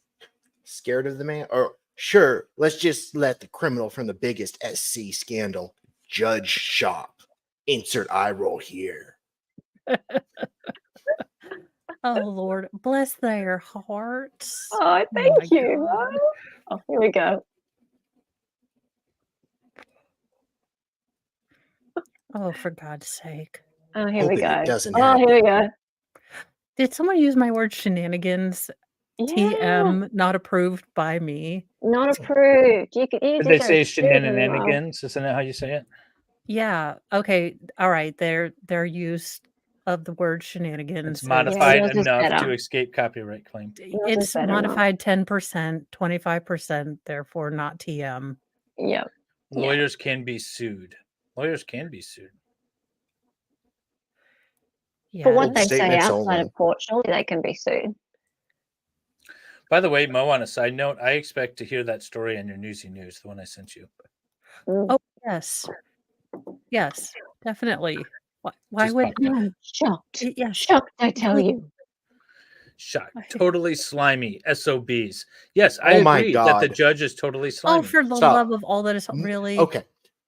scared of the man? Or sure, let's just let the criminal from the biggest SC scandal judge shop. Insert eye roll here. Oh Lord, bless their hearts. Oh, my thank you. God. Oh, here we go. Oh, for God's sake! Oh, here we Hoping go. it doesn't Oh, happen. here we go. Did someone use my word shenanigans? Yeah, TM, not approved by me. not approved. You Did need they to say choose them well. shenanigans? Isn't that how you say it? Yeah. Okay. All right. Their use of the word shenanigans. It's is- modified yours is enough to better. escape copyright claim. Yours is It's better, Mom. modified 10%, 25%, therefore not TM. Yep. Yeah. Lawyers can be sued. Lawyers can be sued. For what Yes. they say Statements outside only. of court, surely they can be sued. By the way, Mo, on a side note, I expect to hear that story on your Newsy News, the one I sent you. Mm. Oh, yes. Yes, definitely. Why Just would popped up. I'm shocked. yes. Shocked, I tell you. Shock. Totally slimy. SOBs. Yes, I Oh my agree that the God. judge is totally slimy. Oh, for the Stop. love of all that is really Okay.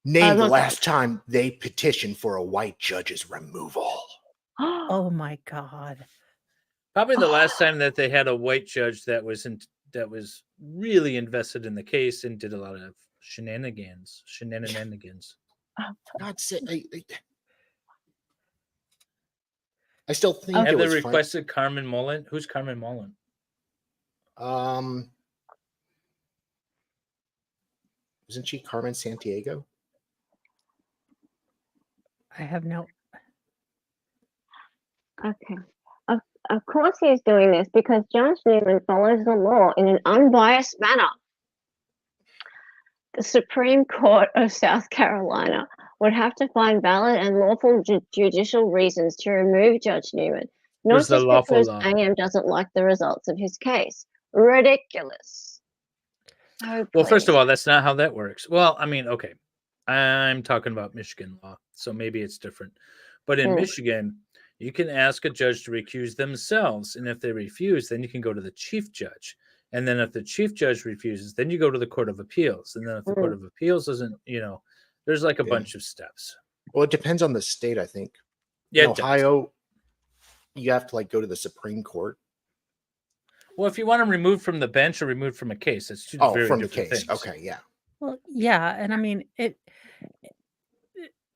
Name the look- last time they petitioned for a white judge's removal. Oh my God. Probably the last time that they had a white judge that was really invested in the case and did a lot of shenanigans. God sake. I still think Have it they was requested Carmen Mullen? Who's Carmen Mullen? fun. Wasn't she Carmen Santiago? I have no. Okay. Of course he's doing this because Judge Newman follows the law in an unbiased manner. The Supreme Court of South Carolina would have to find valid and lawful judicial reasons to remove Judge Newman, not Where's the just lawful because law? AM doesn't like the results of his case. Ridiculous. So Well, first please. of all, that's not how that works. Well, I mean, okay. I'm talking about Michigan law, so maybe it's different. But in Michigan, you can ask a judge to recuse themselves. And if they refuse, then you can go to the chief judge. And then if the chief judge refuses, then you go to the Court of Appeals. And then if the Court of Appeals doesn't, there's like a bunch of steps. Well, it depends on the state, I think. Yeah, In Ohio, you have to go to the Supreme Court. Well, if you want them removed from the bench or removed from a case, it's two very from the different case. things. Okay, yeah. Well, yeah, and I mean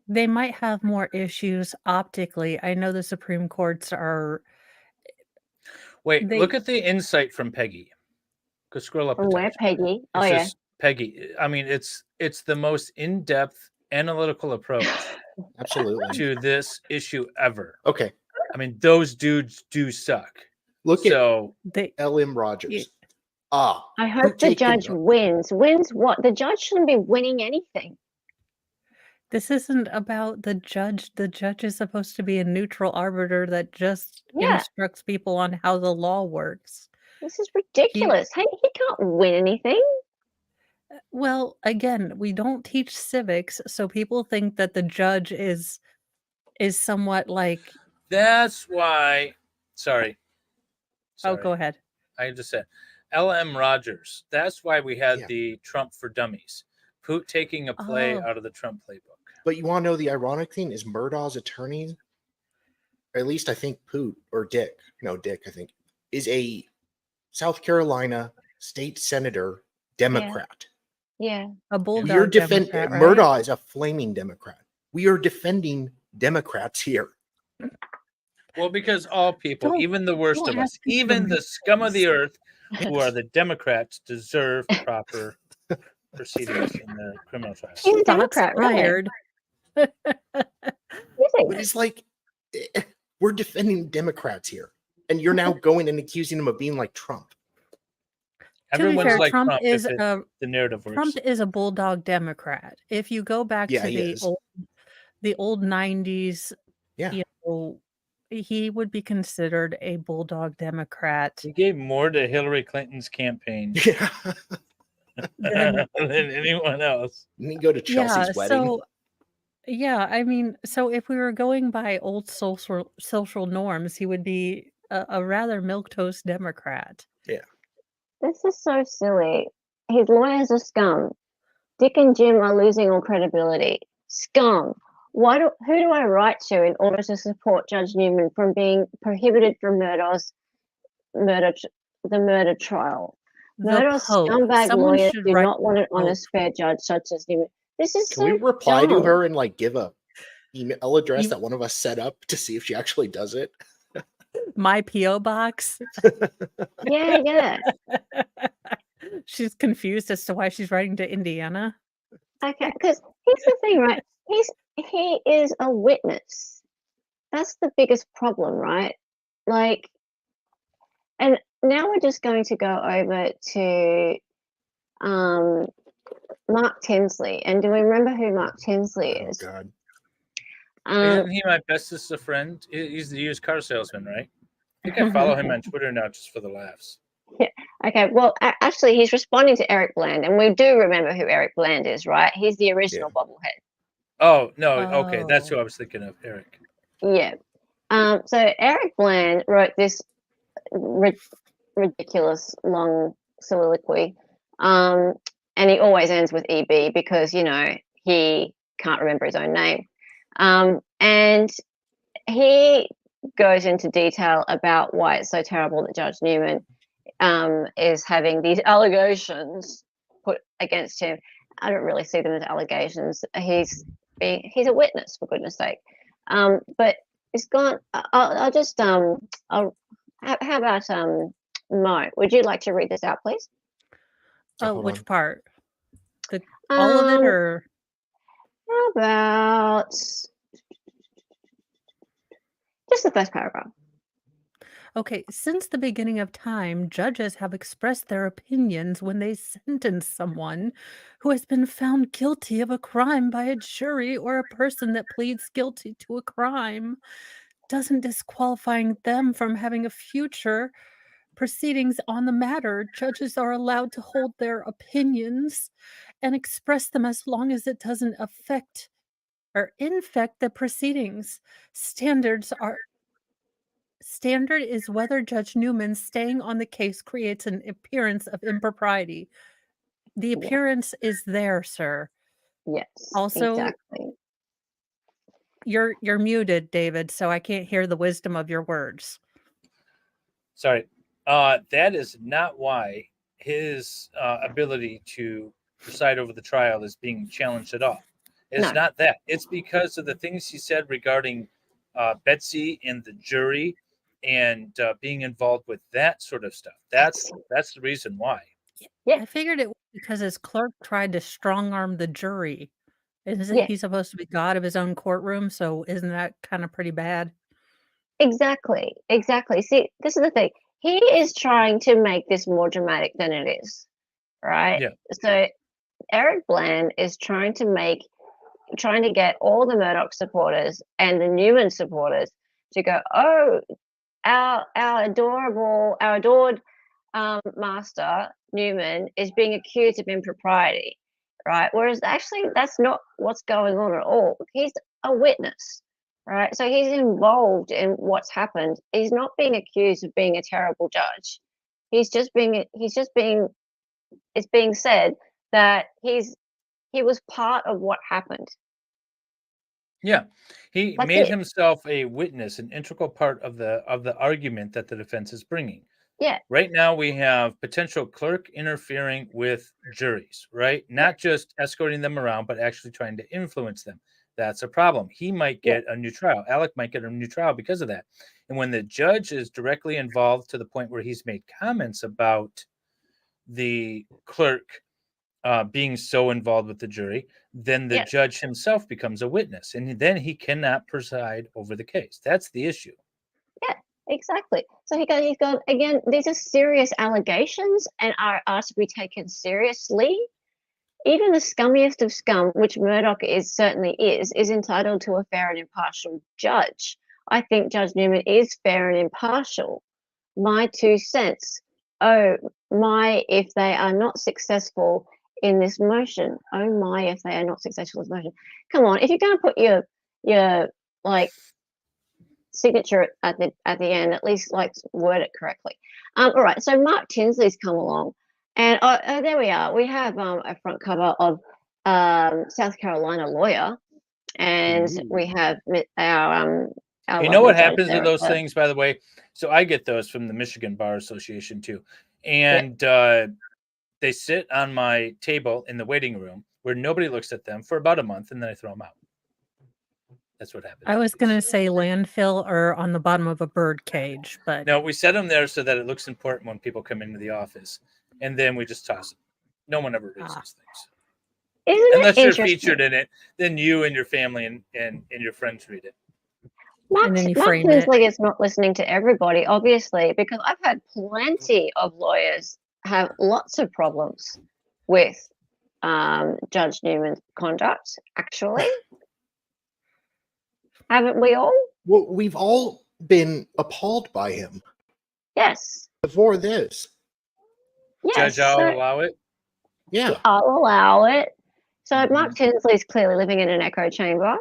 they might have more issues optically. I know the Supreme Courts are. Wait, look at the insight from Peggy. Go scroll up. From where, Peggy? Oh, It yeah. says Peggy. I mean, it's the most in-depth analytical approach Absolutely. to this issue ever. Okay. I mean, those dudes do suck. Look at So They L.M. Rogers. Yeah. I who hope the taken judge up- wins. Wins what? The judge shouldn't be winning anything. this isn't about the judge. The judge is supposed to be a neutral arbiter that just Yeah. instructs people on how the law works. This is ridiculous. Hey, he can't win anything. Well, again, we don't teach civics, so people think that the judge is somewhat like. that's why. Sorry. Oh, go ahead. I just said L.M. Rogers. That's why we had Yeah. the Trump for Dummies. Poot taking a play Oh. out of the Trump playbook. But you want to know the ironic thing is Murdaugh's attorney, or at least I think Poot or Dick, I think, is a South Carolina state senator Democrat. Yeah. A We are bulldog defending Democrat, right? Murdaugh is a flaming Democrat. We are defending Democrats here. Well, because all people, Don't- even the worst don't of us, ask me to even the make scum of the sense. earth, who are the Democrats, deserve proper proceedings in their criminal trials. He's a Shots Democrat, really. fired. Is he? But it's like we're defending Democrats here. And you're now going and accusing them of being like Trump. To be Everyone's fair, like Trump Trump is if the narrative works. Trump is a bulldog Democrat. If you go back Yeah, to he is. the old 90s, Yeah. you know, he would be considered a bulldog Democrat. He gave more to Hillary Clinton's campaign Yeah. Then- than anyone else. Didn't he go to Chelsea's Yeah, wedding? so yeah, I mean, so if we were going by old social norms, he would be a rather milquetoast Democrat. This is so silly. His lawyers are scum. Dick and Jim are losing all credibility. Scum. Who do I write to in order to support Judge Newman from being prohibited from the murder trial? The Murdoch's Pope. scumbag Someone lawyers should do write not want an the Pope. honest, fair judge such as Newman. This is Can we so reply to dumb. her and like give a email address You- that one of us set up to see if she actually does it? My P.O. box. Yeah. She's confused as to why she's writing to Indiana. Okay, because here's the thing, right? He is a witness. That's the biggest problem, right? Like, and now we're just going to go over to Mark Tinsley. And do we remember who Mark Tinsley Oh is? God. Isn't he my bestest of friend? He's the used car salesman, right? I think I follow him on Twitter now just for the laughs. Okay, well, actually, he's responding to Eric Bland, and we do remember who Eric Bland is, right? He's the original bobblehead. Oh, no. Okay. That's Oh. who I was thinking of, Eric. Yeah. So Eric Bland wrote this ridiculous long soliloquy, and he always ends with EB because, you know, he can't remember his own name. And he goes into detail about why it's so terrible that Judge Newman is having these allegations put against him. I don't really see them as allegations. He's a witness, for goodness sake. But it's gone. I'll just how about Mo? Would you like to read this out, please? Oh, hold which on. part? All of it, Um, or How about just the first paragraph? okay, since the beginning of time, judges have expressed their opinions when they sentence someone who has been found guilty of a crime by a jury, or a person that pleads guilty to a crime doesn't disqualifying them from having a future proceedings on the matter. Judges are allowed to hold their opinions and express them as long as it doesn't affect or infect the proceedings. Standard is whether Judge Newman staying on the case creates an appearance of impropriety. The Yeah. appearance is there, sir. Yes. Also- exactly. You're muted, David, so I can't hear the wisdom of your words. Sorry. That is not why his ability to preside over the trial is being challenged at all. It's No. not that. It's because of the things he said regarding Betsy and the jury and being involved with that sort of stuff. That's the reason why. Yeah. I figured it was because his clerk tried to strong arm the jury. Isn't Yeah. he supposed to be God of his own courtroom? So isn't that kind of pretty bad? Exactly. See, this is the thing. He is trying to make this more dramatic than it is, right? Yeah. So Eric Bland is trying to get all the Murdoch supporters and the Newman supporters to go, oh, our adored master Newman is being accused of impropriety, right? Whereas actually that's not what's going on at all. He's a witness, right? So he's involved in what's happened. He's not being accused of being a terrible judge. It's being said that he was part of what happened. Yeah, he That's made it. himself a witness, an integral part of the argument that the defense is bringing. Yeah. Right now, we have potential clerk interfering with juries, right? Not just escorting them around, but actually trying to influence them. That's a problem. He might get a new trial. Alec might get a new trial because of that. And when the judge is directly involved to the point where he's made comments about the clerk being so involved with the jury, then the judge himself becomes a witness, and then he cannot preside over the case. That's the issue. Yeah, exactly. So he's got again, these are serious allegations and are to be taken seriously. Even the scummiest of scum, which Murdoch certainly is entitled to a fair and impartial judge. I think Judge Newman is fair and impartial. My 2 cents. Oh my, if they are not successful in this motion. Oh my, if they are not successful in this motion. Come on, if you're going to put your like signature at the end, at least like word it correctly. All right, so Mark Tinsley's come along, and there we are. We have a front cover of South Carolina lawyer, and we have our you know what happens to those things, by the way? So I get those from the Michigan Bar Association too, and they sit on my table in the waiting room where nobody looks at them for about a month, and then I throw them out. That's what happens. I was going to say landfill or on the bottom of a bird cage, but no, we set them there so that it looks important when people come into the office, and then we just toss them. No one ever reads those things. Unless you're featured in it, then you and your family and your friends read it. And then you Mark frame Tinsley is not listening to everybody, obviously, because I've had plenty of lawyers have lots of problems with Judge Newman's conduct, actually. Haven't we all? Well, we've all been appalled by him. Yes. Before this. Yes. Judge, I'll allow it. Yeah. I'll allow it. So Mark Tinsley is clearly living in an echo chamber.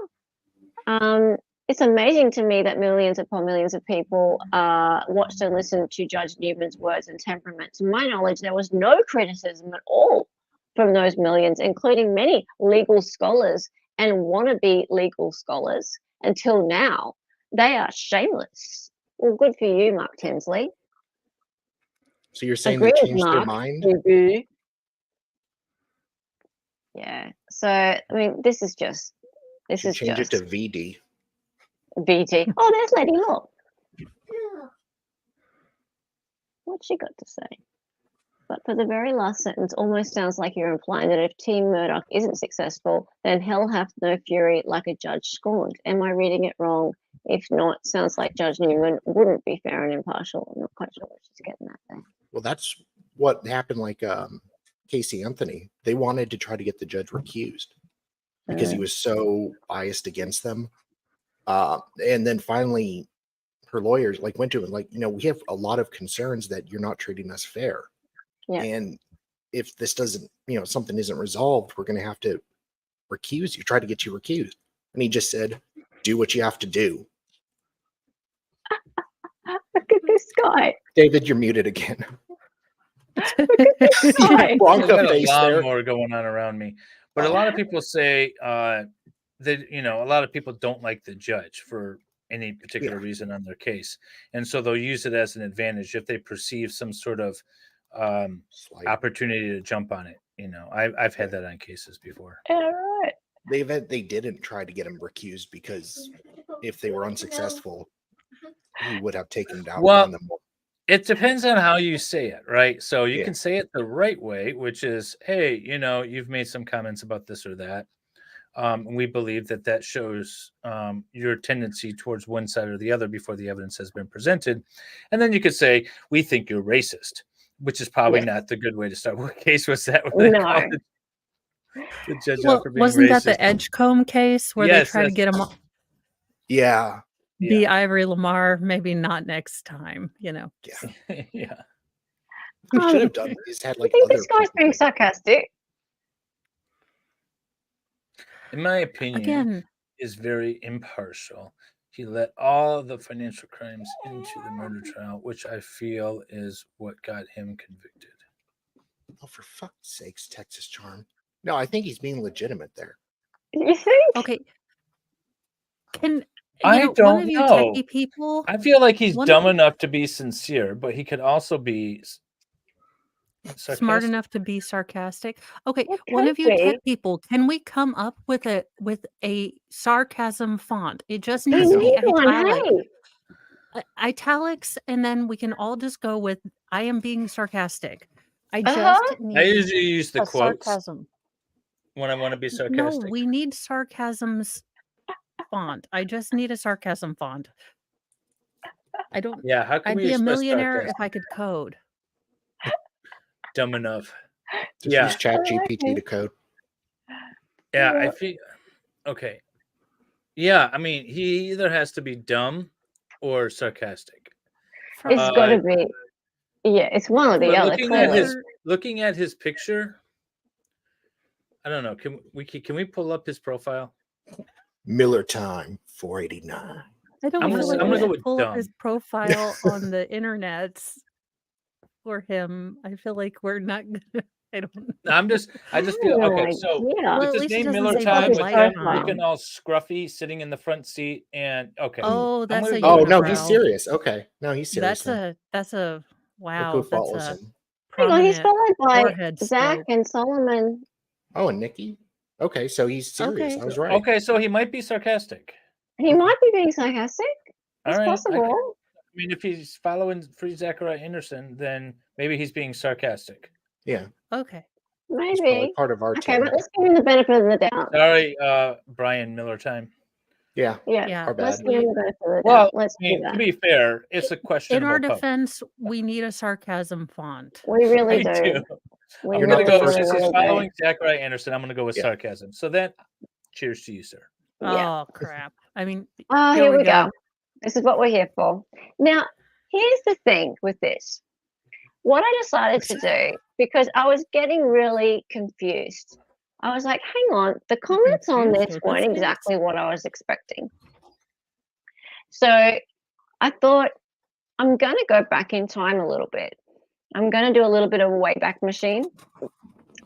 It's amazing to me that millions upon millions of people watched and listened to Judge Newman's words and temperament. To my knowledge, there was no criticism at all from those millions, including many legal scholars and wannabe legal scholars until now. They are shameless. Well, good for you, Mark Tinsley. So you're saying they changed their mind? Yeah. So, I mean, this is just... Change it to VD. VD. Oh, there's Lady Law. What's she got to say? But for the very last sentence, almost sounds like you're implying that if Team Murdoch isn't successful, then hell hath no fury like a judge scorned. Am I reading it wrong? If not, sounds like Judge Newman wouldn't be fair and impartial. I'm not quite sure what she's getting at there. Well, that's what happened like Casey Anthony. They wanted to try to get the judge recused because he was so biased against them. And then finally her lawyers went to him we have a lot of concerns that you're not treating us fair. Yeah. And if this doesn't, something isn't resolved, we're going to have to recuse you, try to get you recused. And he just said, do what you have to do. Look at this guy. David, you're muted again. Look at this guy. I've got a lot more going on around me. But a lot of people say that, a lot of people don't like the judge for any particular reason on their case. And so they'll use it as an advantage if they perceive some sort of opportunity to jump on it. I've had that on cases before. All right. They didn't try to get him recused because if they were unsuccessful, he would have taken it out on them. It depends on how you say it, right? So you can say it the right way, which is, hey, you've made some comments about this or that. And we believe that shows your tendency towards one side or the other before the evidence has been presented. And then you could say, we think you're racist, which is probably not the good way to start. What case was that? When they called the judge out for being wasn't racist? that the Edgecombe case where they tried to get him? Yeah. Be Ivory Lamar, maybe not next time, Yeah. Yeah. He should have done. He's had like I think other this guy's people. being sarcastic. In my opinion, again, is very impartial. He let all the financial crimes into the murder trial, which I feel is what got him convicted. Oh, for fuck's sakes, Texas Charm. No, I think he's being legitimate there. You think? okay. Can I one don't of you know. techie people? I feel like he's One dumb of- enough to be sincere, but he could also be smart sarcastic. enough to be sarcastic. Okay, It one could of you be. tech people, can we come up with a sarcasm font? It just We needs to be need one, italic. hey. Italics, and then we can all just go with I am being sarcastic. I Uh-huh. just need I usually use the a quotes sarcasm. when I want to be No, sarcastic. we need sarcasm's font. I just need a sarcasm font. I don't. Yeah, how can I'd we be a express millionaire sarcasm? if I could code. Dumb enough. Just Yeah. use ChatGPT to code. Yeah, I feel okay. Yeah, I mean, he either has to be dumb or sarcastic. It's got to be. Yeah, it's one or the But other. looking at his picture, I don't know. Can we pull up his profile? Miller time 489. I don't I'm feel gonna- like I'm we gonna go should with pull up his dumb. profile on the internet for him. I feel like we're not gonna. I don't know. I just feel No okay. So idea. Well, at with his least it name doesn't Miller say Time, Bud with Light him on looking it. all scruffy, sitting in the front seat, and okay. Oh, I'm that's gonna a go Oh with no, unibrow. he's serious. Okay, no, he's serious. That's a Look wow. who That's follows a him. Hang on, he's prominent followed by forehead Zach slope. and Solomon. Oh, and Nikki. Okay, so he's serious. Okay. I was right. Okay, so he might be sarcastic. He might be being sarcastic. All It's right, possible. I mean, if he's following Free Zachariah Anderson, then maybe he's being sarcastic. Yeah, Okay. he's probably Maybe. part of our Okay, team. but let's give him the benefit of the doubt. Sorry, Brian Miller Time. Yeah, Yeah, our let's bad. give him the benefit of the doubt. Well, Let's I mean, do to that. be fair, it's a In questionable our post. defense, we need a sarcasm font. We really I do. do. We I'm You're gonna not the go first since he's really following Zachariah Anderson. I'm gonna go with Yeah. sarcasm. So then, cheers to you, sir. Yeah. Oh crap! I mean, Oh, here we go. This is what we're here for. Now, here's the thing with this. What I decided to do, because I was getting really confused, I was like, hang on, the comments on confused this with weren't this case? exactly what I was expecting. So I thought, I'm going to go back in time a little bit. I'm going to do a little bit of a Wayback Machine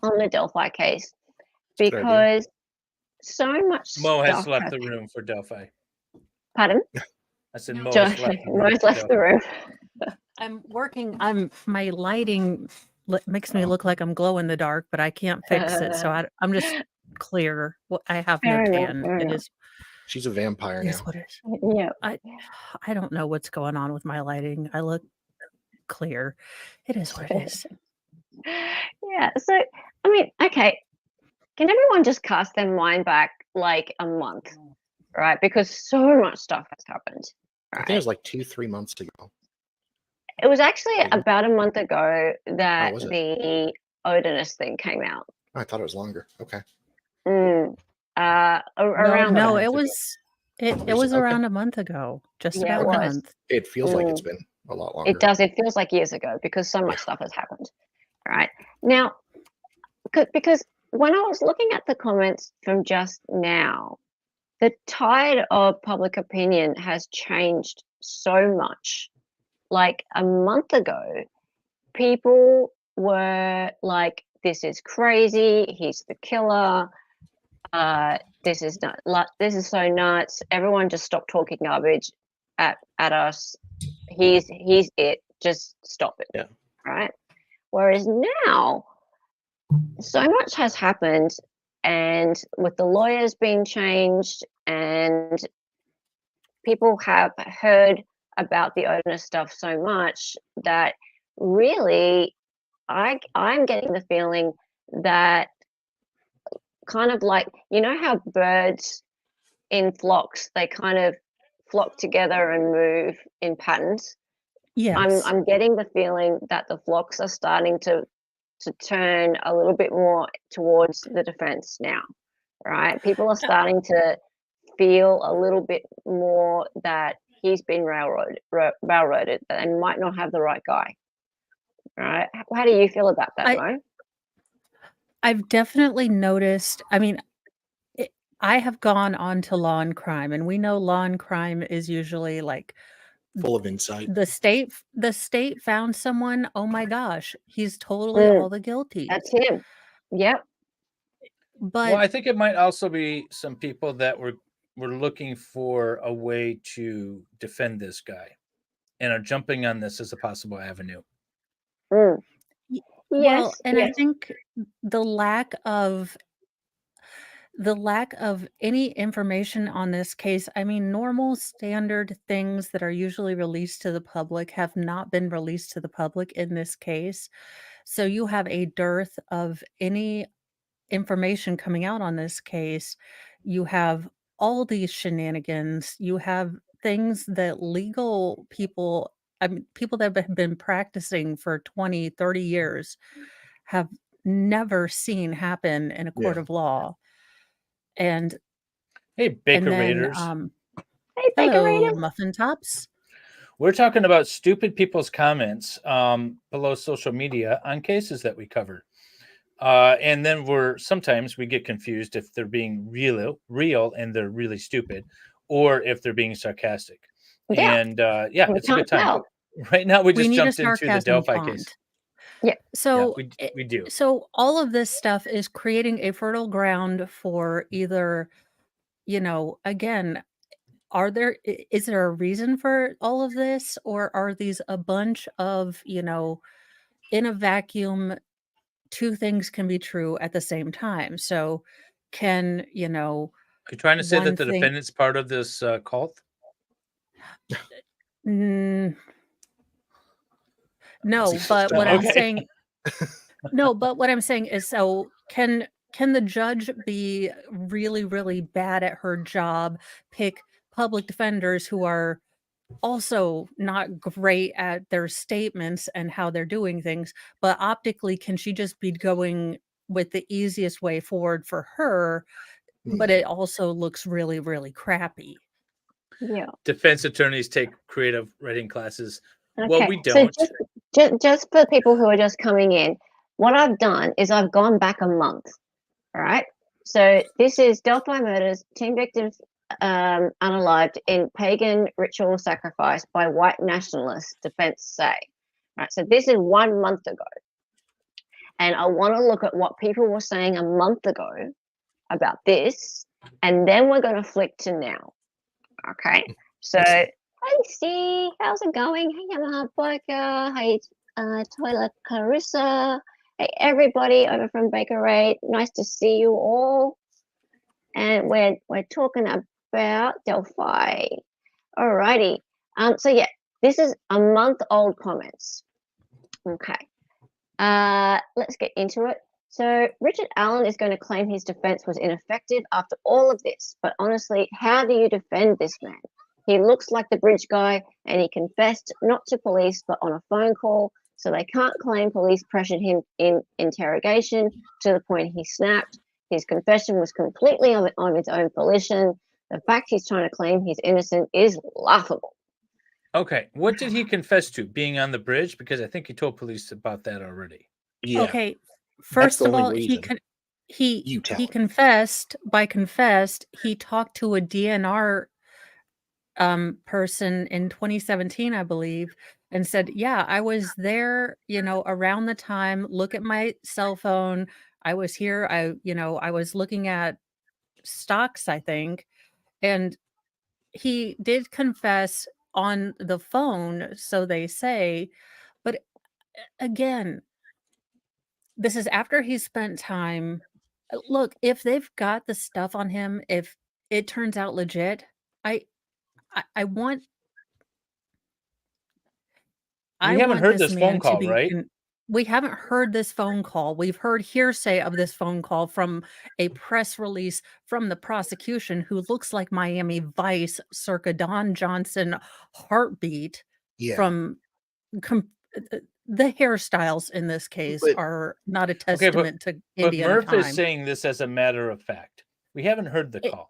on the Delphi case, Good idea. because so much Mo has stuff left the room for Delphi. Pardon? I said Mo Josh, has left the room. Mo's for left the Delphi. room. I'm working. My lighting makes me look like I'm glow in the dark, but I can't fix it. So I'm just clear. Well, I have no Fair enough, tan. fair It enough. is. She's a vampire It now. is what it is. Yeah. I don't know what's going on with my lighting. I look clear. It is what it is. Yeah. So, I mean, okay. Can everyone just cast their mind back like a month, right? Because so much stuff has happened. I Right? think it was like 2-3 months ago. It was actually Maybe. about a month ago that was it? the Odinist thing came out. I thought it was longer. Okay. Around No, month it ago. was. It Was was it? Okay. around a month ago. Just Yeah, about it a was. month. It feels like it's been a lot longer. It does. It feels like years ago because so much Yeah. stuff has happened. Right now, because when I was looking at the comments from just now, the tide of public opinion has changed so much. Like a month ago, people were like, "This is crazy. He's the killer. This is not. This is so nuts. Everyone just stop talking garbage at us. He's it. Just stop it." Yeah. Right. Whereas now, so much has happened, and with the lawyers being changed, and people have heard about the Odinist stuff so much that really I'm getting the feeling that kind of like, you know how birds in flocks, they kind of flock together and move in patterns. Yes. I'm getting the feeling that the flocks are starting to turn a little bit more towards the defense now, right? People are starting to feel a little bit more that he's been railroaded, that they might not have the right guy, right? How do you feel about that, Mo? I've definitely noticed, I mean, I have gone on to Law and Crime, and we know Law and Crime is usually like Full of insight. the state found someone, oh my gosh, he's totally all the guilty. That's him. Yep. But Well, I think it might also be some people that were looking for a way to defend this guy and are jumping on this as a possible avenue. well, Yes. and I Yes. think the lack of any information on this case, I mean, normal standard things that are usually released to the public have not been released to the public in this case. So you have a dearth of any information coming out on this case. You have all these shenanigans. You have things that legal people, I mean, people that have been practicing for 20, 30 years have never seen happen in a court Yeah. of law. And Hey, Baker then, Raiders. Hey, Baker hello, Raiders. Muffin Tops. We're talking about stupid people's comments below social media on cases that we cover. And then sometimes we get confused if they're being real and they're really stupid, or if they're being sarcastic. Yeah. And We it's a good can't time. tell. Right now, we just need a jumped into the sarcasm Delphi font. case. Yeah. So we do. So all of this stuff is creating a fertile ground for either, again, is there a reason for all of this, or are these a bunch of, in a vacuum, two things can be true at the same time? So can, Are you trying to say one that the thing- defendant's part of this cult? No, That's but what I'm okay. saying No, but what I'm saying is, so can the judge be really, really bad at her job, pick public defenders who are also not great at their statements and how they're doing things, but optically, can she just be going with the easiest way forward for her, but it also looks really, really crappy? Yeah. Defense attorneys take creative writing classes. Okay. Well, we don't. So just for people who are just coming in, what I've done is I've gone back a month. All right. So this is Delphi murders, teen victims unalived in pagan ritual sacrifice by white nationalists, defense say. All right. So this is 1 month ago. And I want to look at what people were saying a month ago about this. And then we're going to flick to now. Okay. So, hey, Steve, how's it going? Hey, I'm Heartbreaker. Hey, Toilet Carissa. Hey, everybody over from Baker Raid. Nice to see you all. And we're talking about Delphi. Alrighty. So yeah, this is a month-old comments. Okay. Let's get into it. So Richard Allen is going to claim his defense was ineffective after all of this. But honestly, how do you defend this man? He looks like the bridge guy, and he confessed not to police, but on a phone call. So they can't claim police pressured him in interrogation to the point he snapped. His confession was completely on its own volition. The fact he's trying to claim he's innocent is laughable. Okay. What did he confess to? Being on the bridge? Because I think he told police about that already. Yeah. Okay. First the of only all, reason. he tell. confessed. By confessed, he talked to a DNR person in 2017, I believe, and said, yeah, I was there, around the time. Look at my cell phone. I was here. I was looking at stocks, I think. And he did confess on the phone, so they say. But again, this is after he spent time. Look, if they've got the stuff on him, if it turns out legit, I want. We haven't heard this phone call, right? we haven't heard this phone call. We've heard hearsay of this phone call from a press release from the prosecution, who looks like Miami Vice circa Don Johnson heartbeat. Yeah. From the hairstyles in this case But- are not a Okay, testament to but Indian Murph time. is saying this as a matter of fact. We haven't heard the call.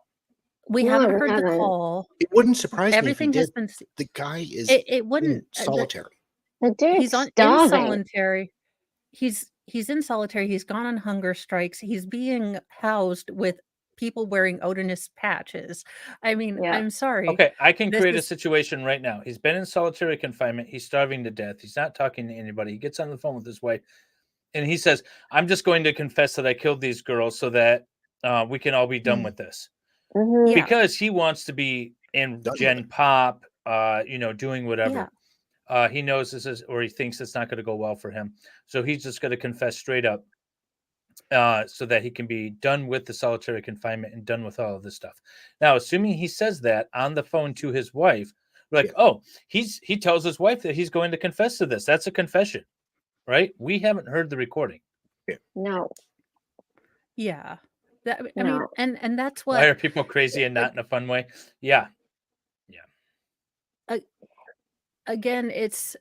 We No, haven't we heard the haven't. call. It wouldn't surprise Everything me if has he did. been. The guy is It wouldn't. in solitary. The dude's He's in starving. solitary. He's in solitary. He's gone on hunger strikes. He's being housed with people wearing odorous patches. I mean, Yeah. I'm sorry. Okay, I can This create a is- situation right now. He's been in solitary confinement. He's starving to death. He's not talking to anybody. He gets on the phone with his wife, and he says, "I'm just going to confess that I killed these girls so that we can all be done with this." Mhm. Yeah. Because he wants to be in Done with Gen it. Pop, doing whatever. Yeah. He knows this is, or he thinks it's not going to go well for him. So he's just going to confess straight up so that he can be done with the solitary confinement and done with all of this stuff. Now, assuming he says that on the phone to his wife, we're like, oh, he tells his wife that he's going to confess to this. That's a confession, right? We haven't heard the recording. No. Yeah. That, I mean, No. and that's Why are what. people crazy and not in a fun way? Yeah. Again, it's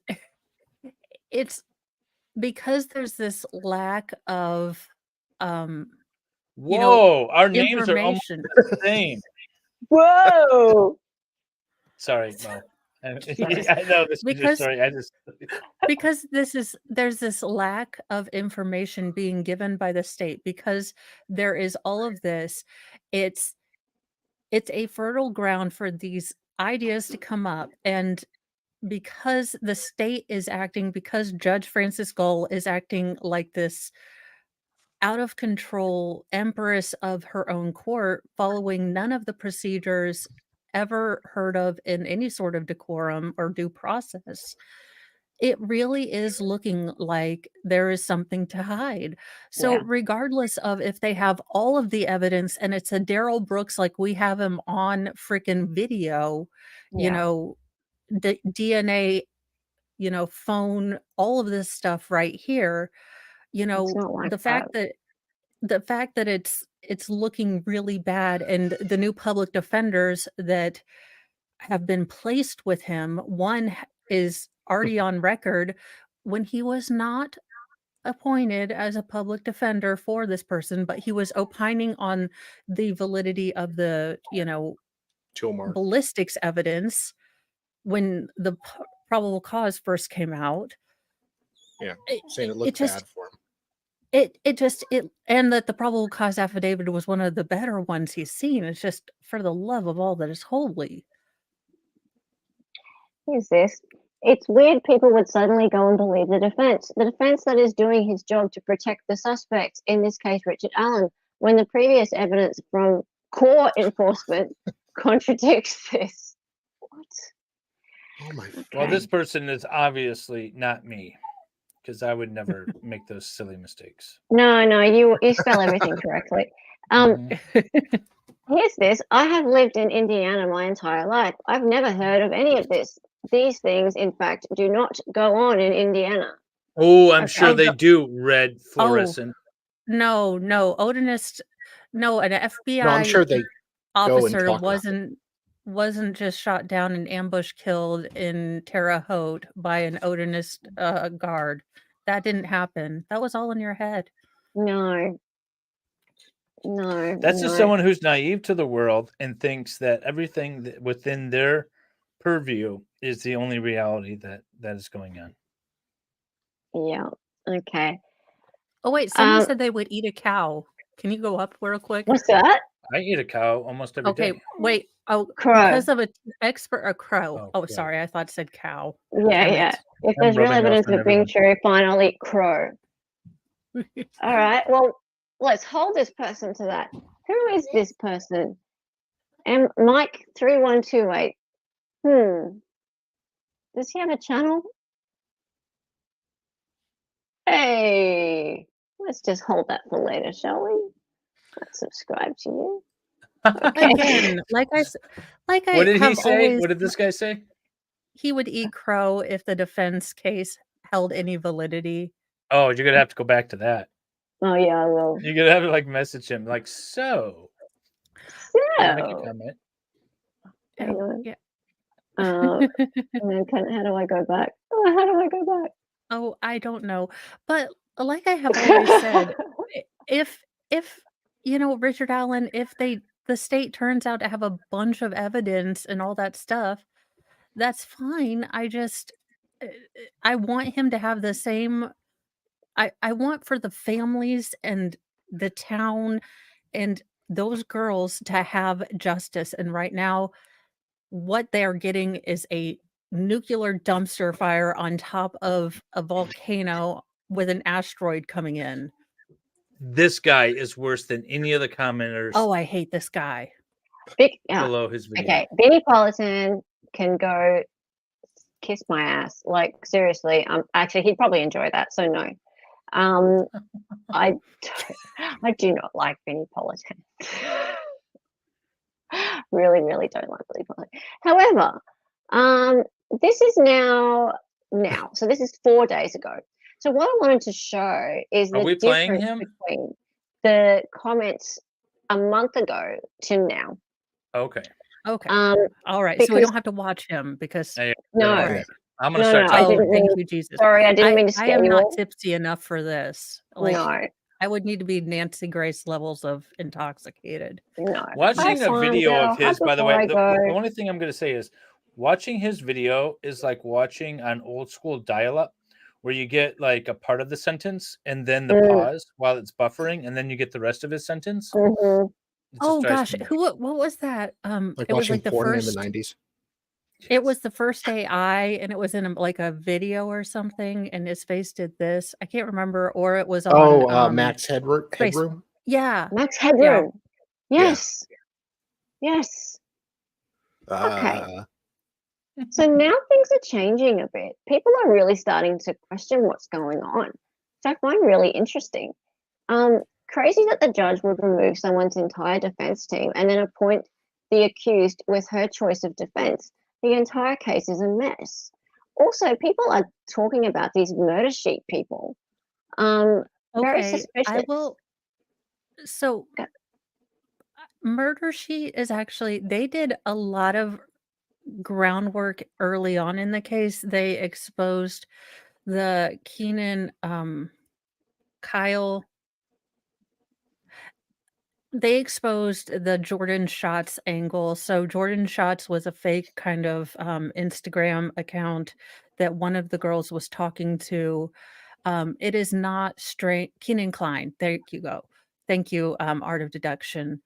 because there's this lack of Whoa, You know, our names are almost information. the same. Whoa. Sorry, Mo. I know this is your Because- story. I just Because there's this lack of information being given by the state, because there is all of this. It's a fertile ground for these ideas to come up, and because the state is acting, because Judge Francis Gull is acting like this out of control empress of her own court, following none of the procedures ever heard of in any sort of decorum or due process, it really is looking like there is something to hide. So Yeah. regardless of if they have all of the evidence and it's a Daryl Brooks, like we have him on freaking video, Yeah. DNA, phone, all of this stuff right here, It's not like the fact that it's looking really bad, and the new public defenders that have been placed with him, one is already on record when he was not appointed as a public defender for this person, but he was opining on the validity of the Tilmar. ballistics evidence when the probable cause first came out. Yeah, It- saying it it looked just- bad for him. And that the probable cause affidavit was one of the better ones he's seen. It's just, for the love of all that is holy. Here's this. It's weird people would suddenly go and believe the defense. The defense that is doing his job to protect the suspect, in this case, Richard Allen, when the previous evidence from court enforcement contradicts this. What? Oh my! well, this Okay. person is obviously not me, because I would never make those silly mistakes. No, you spell everything correctly. Mhm. Here's this. I have lived in Indiana my entire life. I've never heard of any of this. These things, in fact, do not go on in Indiana. Oh, I'm Okay. sure Oh, they no. do. Red fluorescent. No, Odinist, no, an FBI No, I'm sure they. and officer talk about it. wasn't just shot down and ambush killed in Terre Haute by an Odinist guard. That didn't happen. That was all in your head. No. That's just no. someone who's naive to the world and thinks that everything within their purview is the only reality that is going on. Yeah. Okay. Oh wait, someone Um, said they would eat a cow. Can you go up real quick? What's that? I eat a cow almost every day. Okay, wait. Oh, Crow. because of an expert, a crow. Oh, Oh, crow. sorry, I thought it said cow. Yeah, Damn yeah. it. If I'm there's real rubbing off evidence on of it being everyone. true, fine, I'll eat crow. All right. Well, let's hold this person to that. Who is this person? And Mike 3128. Does he have a channel? Hey, let's just hold that for later, shall we? Let's subscribe to you. Okay. Again, like I What did he have say? always, What did this guy say? he would eat crow if the defense case held any validity. Oh, you're gonna have to go back to that. Oh yeah, I will. You're gonna have to like message him like, so can I make a So, comment? hang on. Yeah. And then how do I go back? Oh, how do I go back? Oh, I don't know. But like I have always said, if Richard Allen, if the state turns out to have a bunch of evidence and all that stuff, that's fine. I want him to have the same I want for the families and the town and those girls to have justice. And right now, what they are getting is a nuclear dumpster fire on top of a volcano with an asteroid coming in. This guy is worse than any of the commenters Oh, I hate this guy. below his video. Okay, Benny Politan can go kiss my ass. Like seriously, actually he'd probably enjoy that. So no, I do not like Benny Politan. really, really don't like Benny Politan. However, this is now. So this is 4 days ago. So what I wanted to show is Are the we playing difference him? between the comments a month ago to now. Okay. Okay. Um, All right. So we because- don't have to watch him because Hey, No. all right. I'm gonna No, start no, I talking. didn't thank mean- you, Jesus. Sorry, I didn't mean to I scare am you not all. tipsy enough for this. Like No, I would need to be Nancy Grace levels of intoxicated. no. Watching Have a fun, video girl. of his, Have by the before way, I the go. only thing I'm going to say is watching his video is like watching on old school dial up where you get like a part of the sentence and then the pause while it's buffering and then you get the rest of his sentence. Mhm. It just Oh drives gosh, me nuts. what was that? Like It was watching like the porn first in the 90s. It was the first AI, and it was in like a video or something, and his face did this. I can't remember, or it was on Max Headroom. Yeah. Max Headroom. Yeah. Yes. Yes. Okay. So now things are changing a bit. People are really starting to question what's going on, which I find really interesting. Crazy that the judge would remove someone's entire defense team and then appoint the accused with her choice of defense. The entire case is a mess. Also, people are talking about these murder sheet people. Very Okay. suspicious. I will. So, Go. Murder Sheet is actually, they did a lot of groundwork early on in the case. They exposed the Keenan, Kyle. They exposed the Jordan Shots angle. So Jordan Shots was a fake kind of Instagram account that one of the girls was talking to. It is not straight. Keenan Klein. There you go. Thank you, Art of Deduction.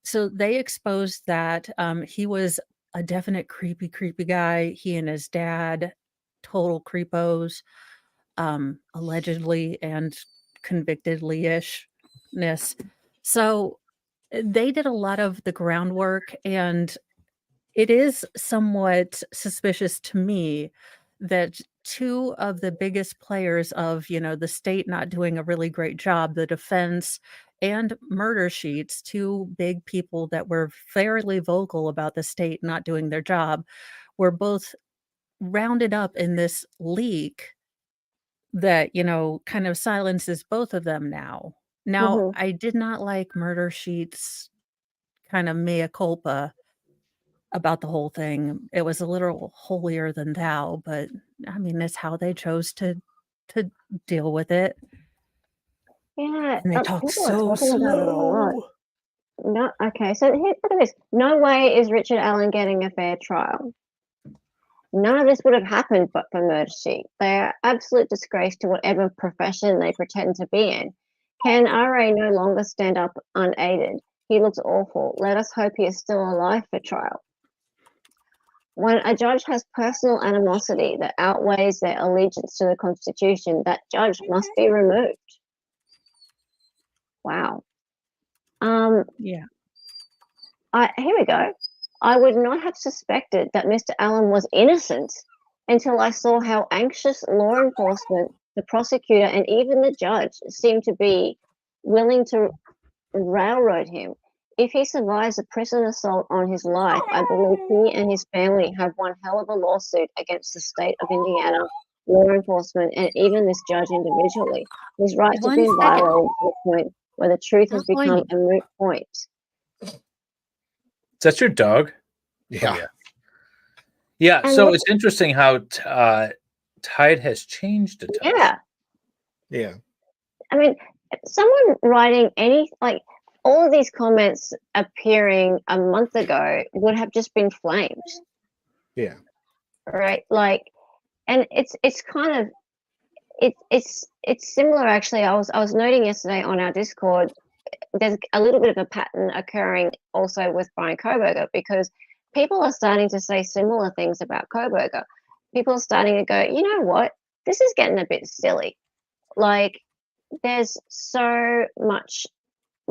So they exposed that he was a definite creepy guy. He and his dad, total creepos, allegedly and convictedly-ishness. So they did a lot of the groundwork, and it is somewhat suspicious to me that two of the biggest players of, the state not doing a really great job, the defense and Murder Sheets, two big people that were fairly vocal about the state not doing their job, were both rounded up in this leak that, kind of silences both of them now. Now, I did not like Murder Sheets kind of mea culpa about the whole thing. It was a little holier than thou, but I mean, that's how they chose to deal with it. Yeah, And they talk people are so talking about it a lot. slow. No, okay, so here, look at this. No way is Richard Allen getting a fair trial. None of this would have happened but for Murder Sheet. They are absolute disgrace to whatever profession they pretend to be in. Can RA no longer stand up unaided? He looks awful. Let us hope he is still alive for trial. When a judge has personal animosity that outweighs their allegiance to the Constitution, that judge must be removed. Wow. Yeah. Here we go. I would not have suspected that Mr. Allen was innocent until I saw how anxious law enforcement, the prosecutor, and even the judge seemed to be willing to railroad him. If he survives a prison assault on his life, I believe he and his family have one hell of a lawsuit against the state of Indiana law enforcement, and even this judge individually. His rights have One been second. violated to the point where the truth has Not become whining. a moot point. Is that your dog? Yeah. Oh, yeah. And So look- it's interesting how Tide has changed a touch. Yeah. Yeah. I mean, someone writing like all of these comments appearing a month ago would have just been flamed, Yeah. right? Like, and it's kind of it's similar actually. I was noting yesterday on our Discord, there's a little bit of a pattern occurring also with Brian Koberger, because people are starting to say similar things about Koberger. People are starting to go, you know what, this is getting a bit silly. Like, there's so much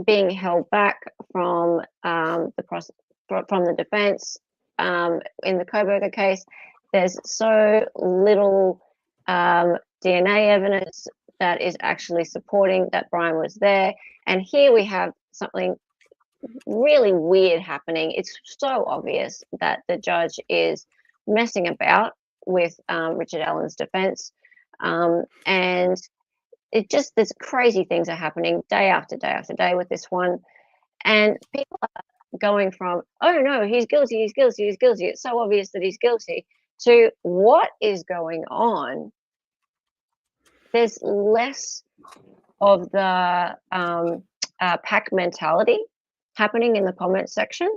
being held back from from the defense in the Kohberger case. There's so little DNA evidence that is actually supporting that Brian was there. And here we have something really weird happening. It's so obvious that the judge is messing about with Richard Allen's defense. And it just, there's crazy things are happening day after day after day with this one. And people are going from, oh no, he's guilty, he's guilty, he's guilty. It's so obvious that he's guilty, to what is going on. There's less of the pack mentality happening in the comment section.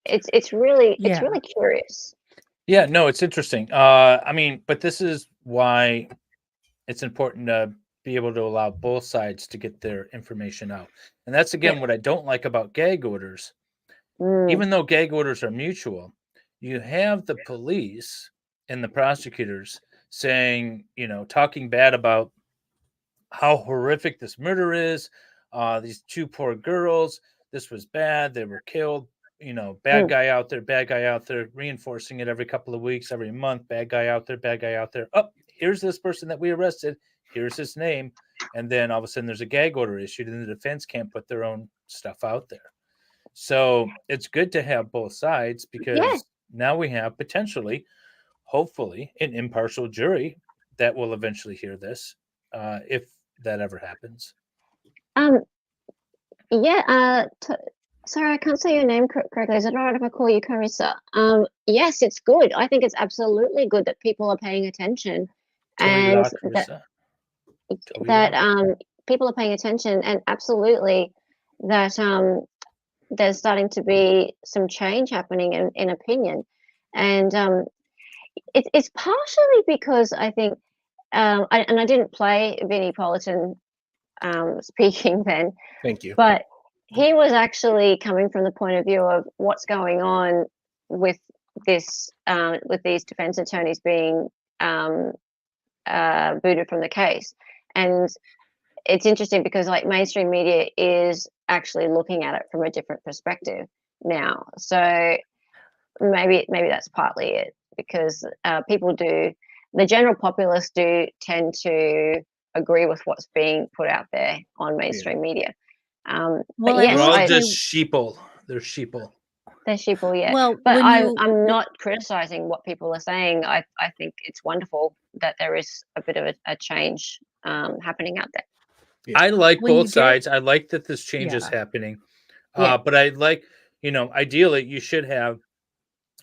It's really curious. Yeah, no, it's interesting. I mean, but this is why it's important to be able to allow both sides to get their information out. And that's, again, what I don't like about gag orders. Even though gag orders are mutual, you have the police and the prosecutors saying, you know, talking bad about how horrific this murder is. These two poor girls, this was bad. They were killed. You know, bad guy out there, reinforcing it every couple of weeks, every month. Bad guy out there. Oh, here's this person that we arrested. Here's his name. And then all of a sudden there's a gag order issued and the defense can't put their own stuff out there. So it's good to have both sides, because now we have potentially, hopefully, an impartial jury that will eventually hear this, if that ever happens. Sorry, I can't say your name correctly. Is it all right if I call you Carissa? Yes, it's good. I think it's absolutely good that people are paying attention, and that people are paying attention, and absolutely that there's starting to be some change happening in opinion. And it's partially because I think, I didn't play Vinnie Politan speaking then. Thank you. But he was actually coming from the point of view of what's going on with this, with these defense attorneys being booted from the case. And it's interesting because, like, mainstream media is actually looking at it from a different perspective now. So maybe that's partly it, because the general populace do tend to agree with what's being put out there on mainstream media. But yes, they're all just sheeple. They're sheeple. They're sheeple, yeah. Well, but I'm not criticizing what people are saying. I think it's wonderful that there is a bit of a change happening out there. Yeah. I like both sides. I like that this change is happening. But I like, you know, ideally you should have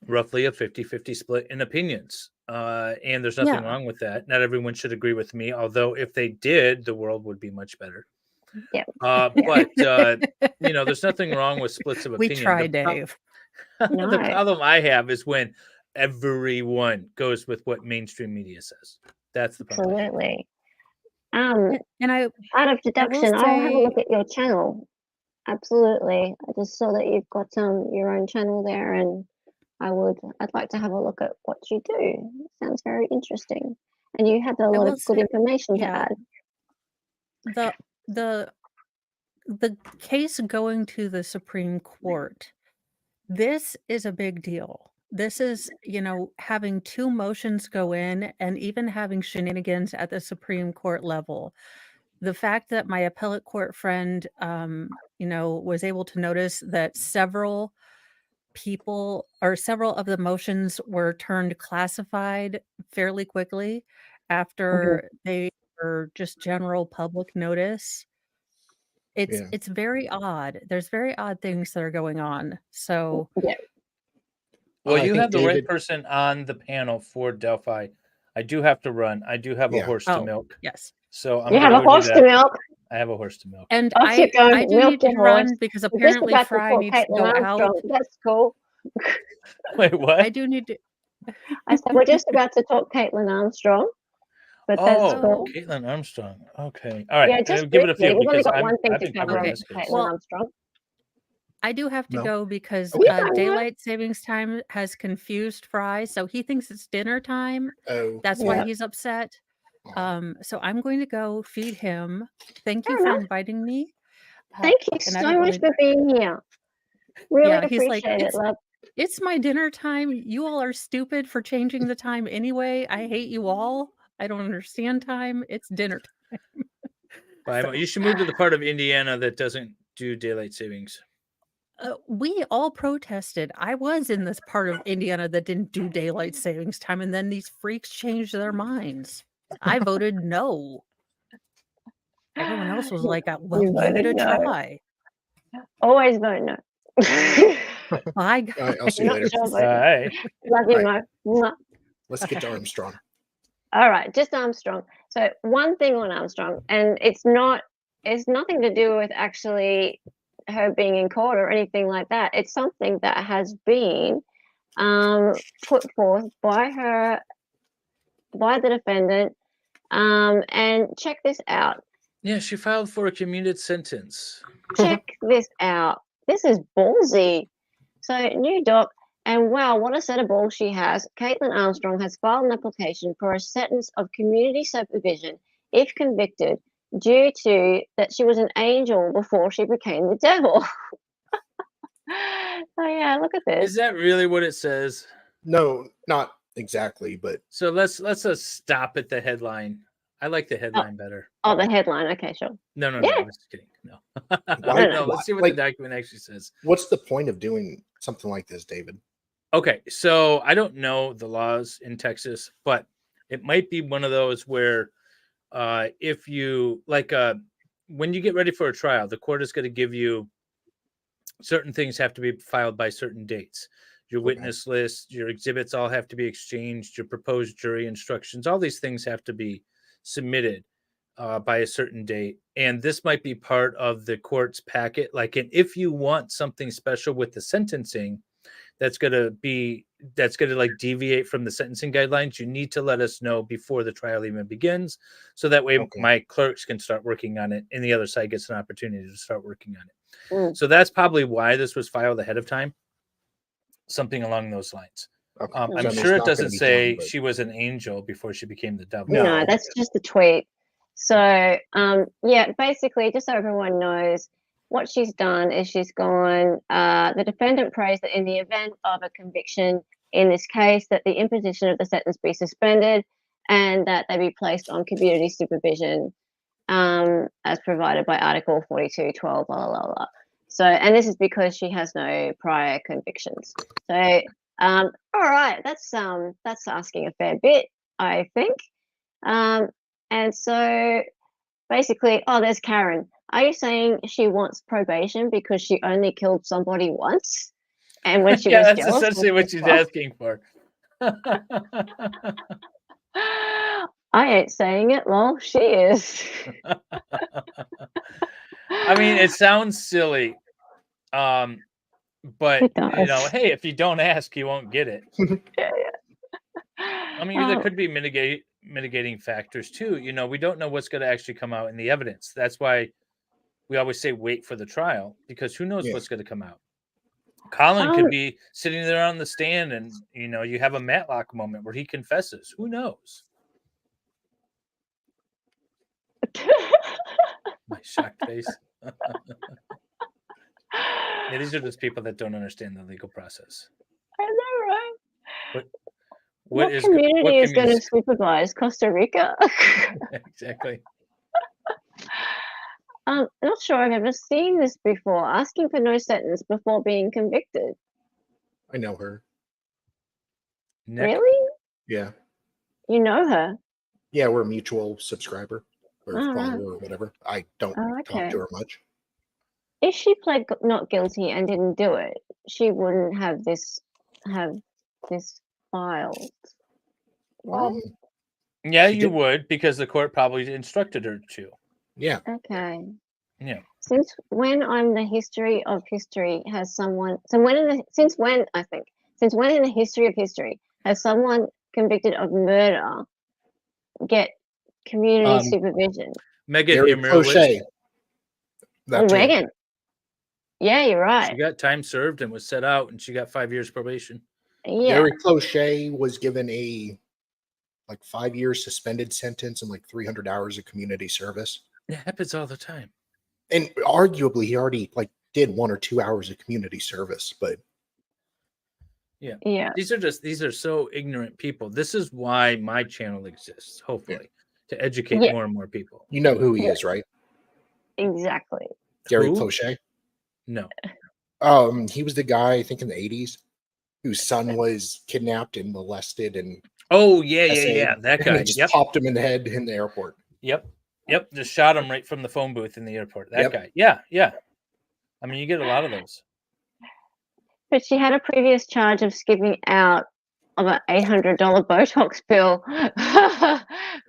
roughly a 50-50 split in opinions. And there's nothing wrong with that. Not everyone should agree with me, although if they did, the world would be much better. Yeah. But you know, there's nothing wrong with splits of opinion. We try, Dave. The problem I have is when everyone goes with what mainstream media says. That's the problem. Absolutely. And out of deduction, I'll have a look at your channel. Absolutely. I just saw that you've got your own channel there, and I'd like to have a look at what you do. Sounds very interesting. And you have a lot of good information to add. The case going to the Supreme Court, this is a big deal. This is, you know, having two motions go in and even having shenanigans at the Supreme Court level. The fact that my appellate court friend, you know, was able to notice that several people or several of the motions were turned classified fairly quickly after they were just general public notice. Yeah. It's very odd. There's very odd things that are going on. So Yeah. Well, I you think have the right David- person on the panel for Delphi. I do have to run. I do have a Yeah. horse to Oh, milk. yes. So I'm You gonna have a go do horse to that. milk. I have a horse to milk. And Off you go, I do milk need to your run horse. because We're just apparently about to Fry talk needs to Caitlin go Armstrong. out. That's cool. Wait, what? I do need to. I said we're just about to talk Caitlin Armstrong, but that's Oh, cool. Caitlyn Armstrong. Okay. All right. Yeah, just Give it a briefly. few We've only because got one thing I've to been cover covering Okay. with this case. Caitlin Well, Armstrong. I do have to No. go because Okay. Yeah, daylight savings time has confused Fry, so he thinks it's dinner time. Oh, That's Yeah. why he's upset. aw. So I'm going to go feed him. Thank you Fair for enough. inviting me. Thank you and I so don't much really. for being here. Really Yeah, he's like, appreciate it, love. it's my dinner time. You all are stupid for changing the time anyway. I hate you all. I don't understand time. It's dinner time. So, You should move to the part of Indiana that doesn't do daylight savings. we all protested. I was in this part of Indiana that didn't do daylight savings time, and then these freaks changed their minds. I voted no. Everyone else was like, well, You give it voted a no. try. Always vote no. Bye, All right, I'll see you Not later. sure All vote no. right. Love you, Right. Mo. Mwah. Let's get to Armstrong. All right, just Armstrong. So one thing on Armstrong, and it's nothing to do with actually her being in court or anything like that. It's something that has been put forth by the defendant. And check this out. Yeah, she filed for a commuted sentence. Check this out. This is ballsy. So new doc. And wow, what a set of balls she has. Caitlin Armstrong has filed an application for a sentence of community supervision if convicted due to that she was an angel before she became the devil. Oh yeah, look at this. Is that really what it says? No, not exactly, but So let's stop at the headline. I like the headline better. Oh, the headline. Okay, sure. No, Yeah. I was just kidding. No. Why- No, why- let's see what like- the document actually says. what's the point of doing something like this, David? Okay, so I don't know the laws in Texas, but it might be one of those where if you when you get ready for a trial, the court is going to give you certain things have to be filed by certain dates. Your Okay. witness list, your exhibits all have to be exchanged, your proposed jury instructions, all these things have to be submitted by a certain date. And this might be part of the court's packet. And if you want something special with the sentencing, that's going to deviate from the sentencing guidelines, you need to let us know before the trial even begins. So that way Okay. my clerks can start working on it and the other side gets an opportunity to start working on it. Mm. So that's probably why this was filed ahead of time. Something along those lines. Okay. I'm So I mean, sure it's it not doesn't gonna be say done, but- she was an angel before she became the devil. No. No, that's just a tweet. So, yeah, basically, just so everyone knows, what she's done is she's gone, the defendant prays that in the event of a conviction in this case, that the imposition of the sentence be suspended and that they be placed on community supervision as provided by Article 42.12, blah, blah, blah. So, and this is because she has no prior convictions. So, all right, that's asking a fair bit, I think. And so basically, oh, there's Karen. Are you saying she wants probation because she only killed somebody once? And when she Yeah, was that's jealous, essentially was what she's pissed asking for. off? I ain't saying it, lol. She is. I mean, it sounds silly. But It does. hey, if you don't ask, you won't get it. Yeah. I mean, there could be mitigating factors too. We don't know what's going to actually come out in the evidence. That's why we always say wait for the trial, because who knows Yeah. what's going to come out. Colin could be sitting there on the stand and, you have a Matlock moment where he confesses. Who knows? My shocked face. Yeah, these are just people that don't understand the legal process. I know, right? What community is going to community- supervise Costa Rica? Exactly. I'm not sure I've ever seen this before. Asking for no sentence before being convicted. I know her. Nick? Really? Yeah. You know her? Yeah, we're a mutual subscriber or All right. follower or whatever. I don't Oh, talk okay. to her much. If she pled not guilty and didn't do it, she wouldn't have this filed. What? Yeah, She you did. would, because the court probably instructed her to. Yeah. Okay. Yeah. Since when on the history of history has someone? Since when in the history of history has someone convicted of murder get community supervision? Megan Gary Himerowitz, Crochet. Oh, Megan. Yeah, you're right. she got time served and was set out, and she got 5 years probation. Yeah. Gary Crochet was given a 5-year suspended sentence and 300 hours of community service. It happens all the time. And arguably he already did 1 or 2 hours of community service, but Yeah. These are so ignorant people. This is why my channel exists, hopefully, to educate more and more people. you know who he is, right? Exactly. Gary Who? Crochet. No. He was the guy, I think in the 80s, whose son was kidnapped and molested and Oh, yeah. That and guy. they just popped him in the head in the airport. Yep. Just shot him right from the phone booth in the airport. That Yep. guy. Yeah. I mean, you get a lot of those. But she had a previous charge of skipping out of an $800 Botox bill.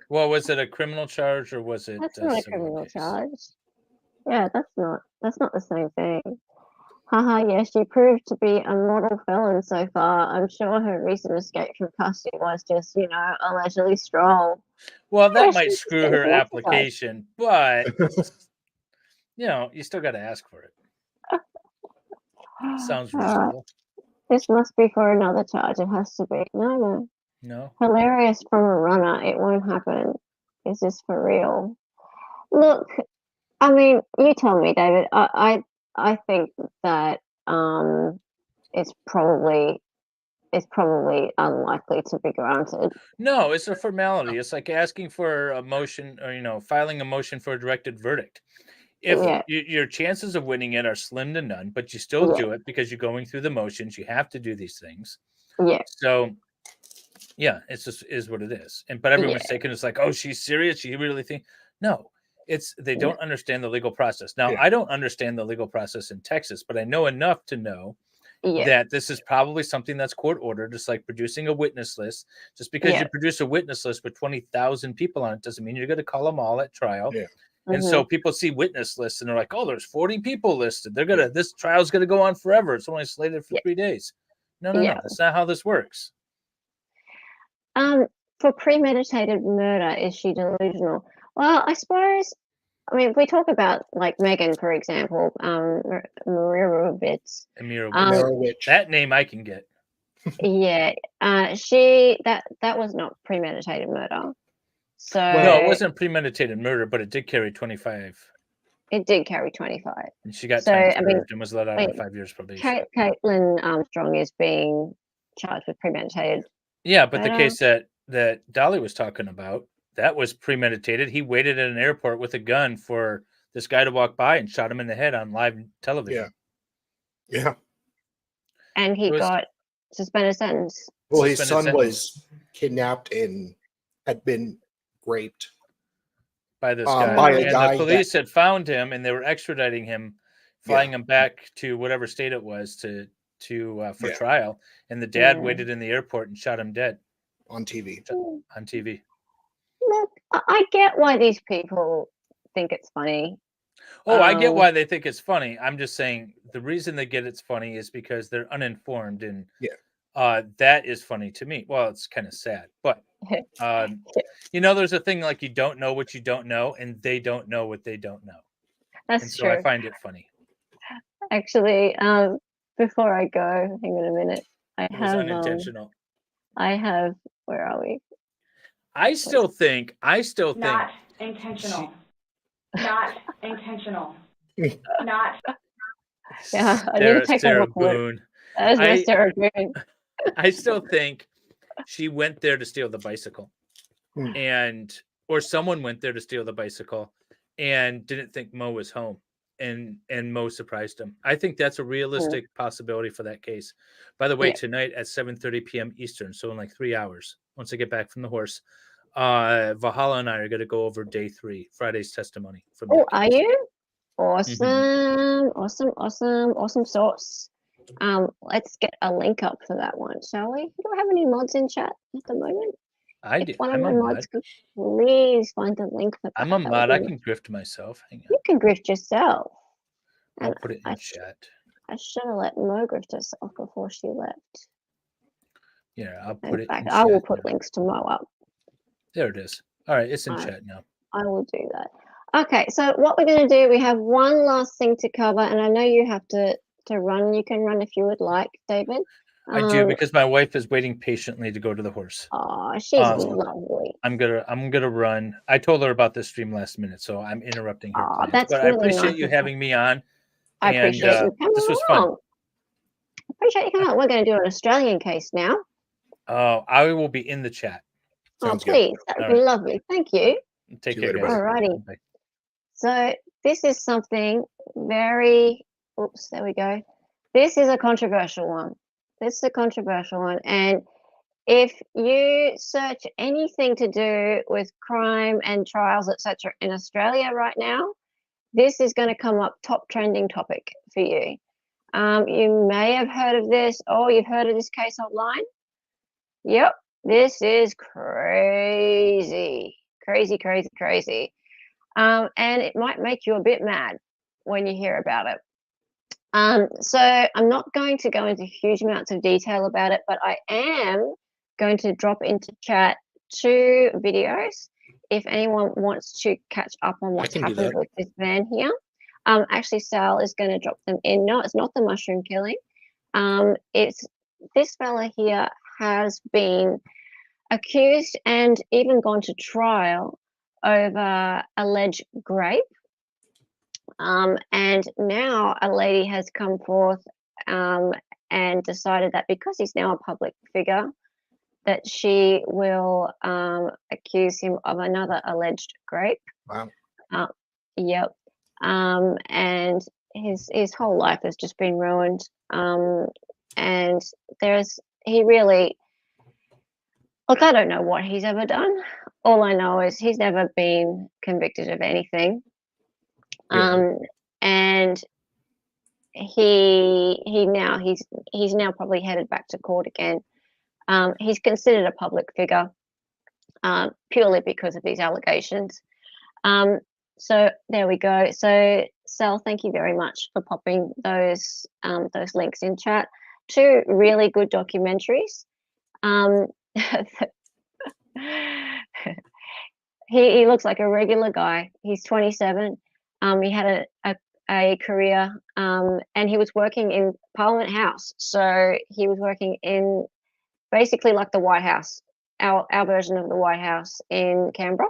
Well, was it a criminal charge or was it? That's not a criminal charge. Yeah, that's not the same thing. Haha, yeah, she proved to be a model felon so far. I'm sure her recent escape from custody was just, allegedly stroll. Well, that Yeah, might she's screw just her an exercise. application, but you still got to ask for it. Sounds reasonable. This must be for another charge. It has to be. No. No. Hilarious from a runner. It won't happen. Is this for real? Look, I mean, you tell me, David. I think that it's probably unlikely to be granted. No, it's a formality. It's like asking for a motion or, filing a motion for a directed verdict. If your chances of winning it are slim to none, but you still do it because you're going through the motions. You have to do these things. Yeah. So, yeah, it's just is what it is. But everyone's taking it's like, oh, she's serious. She really think no. They don't understand the legal process. Now, I don't understand the legal process in Texas, but I know enough to know that this is probably something that's court ordered, just like producing a witness list. Just because you produce a witness list with 20,000 people on it doesn't mean you're going to call them all at trial. Yeah. And so people see witness lists and they're like, oh, there's 40 people listed. This trial's going to go on forever. It's only slated for 3 days. No. That's not how this works. For premeditated murder, is she delusional? Well, I suppose, if we talk about Megan, for example, Mirovich. That name I can get. Yeah. That was not premeditated murder. So no, it wasn't premeditated murder, but it did carry 25. It did carry 25. And she got time served and was let out on 5 years probation. Caitlyn Armstrong is being charged with premeditated. Yeah, but the case that Dolly was talking about, that was premeditated. He waited at an airport with a gun for this guy to walk by and shot him in the head on live television. Yeah. And he got suspended sentence. Well, his son was kidnapped and had been raped by this guy. By a and guy the police had found him and they were extraditing him, flying him back to whatever state it was for trial. And the dad waited in the airport and shot him dead. On TV. Look, I get why these people think it's funny. Oh, I get why they think it's funny. I'm just saying the reason they get it's funny is because they're uninformed, and that is funny to me. Well, it's kind of sad, but there's a thing like you don't know what you don't know, and they don't know what they don't know. That's true. So I find it funny. Actually, before I go, hang on a minute. It was unintentional. Where are we? I still think not intentional. Not intentional. Not. Yeah, I need to take Sarah Boone. That is my Sarah Boone. I still think she went there to steal the bicycle, or someone went there to steal the bicycle, and didn't think Mo was home, and Mo surprised him. I think that's a realistic possibility for that case. By the way, tonight at 7:30 p.m. Eastern, so in like 3 hours, once I get back from the horse, Valhalla and I are going to go over day 3, Friday's testimony. From Oh, are case. you? Awesome, awesome sauce. Let's get a link up for that one, shall we? Do I have any mods in chat at the moment? I do. One I'm of a my mod. mods could please find the link for that. I'm a mod. I can grift myself. Hang on. You can grift yourself. I'll put it in chat. I should have let Mo grift herself before she left. Yeah, I'll put it in chat. I will put links to Mo up. There it is. All right, it's in chat now. I will do that. Okay, so what we're going to do, we have one last thing to cover, and I know you have to run. You can run if you would like, David. I do, because my wife is waiting patiently to go to the horse. Oh, she's lovely. I'm gonna run. I told her about this stream last minute, so I'm interrupting her plans. That's but really I appreciate nice you having me on. I appreciate you coming This was along. fun. I appreciate you coming on. We're going to do an Australian case now. Oh, I will be in the chat. Sounds please. That would be lovely. Thank you. Take care, guys. Alrighty. So this is something very, oops, there we go. This is a controversial one. And if you search anything to do with crime and trials, etc., in Australia right now, this is going to come up top trending topic for you. You may have heard of this. Oh, you've heard of this case online? Yep. This is crazy. Crazy. And it might make you a bit mad when you hear about it. So I'm not going to go into huge amounts of detail about it, but I am going to drop into chat 2 videos if anyone wants to catch up on what's happened with this man here. Actually, Sal is going to drop them in. No, it's not the mushroom killing. It's this fella here has been accused and even gone to trial over alleged rape. And now a lady has come forth and decided that because he's now a public figure, that she will accuse him of another alleged rape. Wow. Yep. And his whole life has just been ruined. And he really, look, I don't know what he's ever done. All I know is he's never been convicted of anything. And he's now probably headed back to court again. He's considered a public figure purely because of these allegations. So there we go. So Sal, thank you very much for popping those links in chat. 2 really good documentaries. He looks like a regular guy. He's 27. He had a career, and he was working in Parliament House. So he was working in basically like the White House, our version of the White House in Canberra.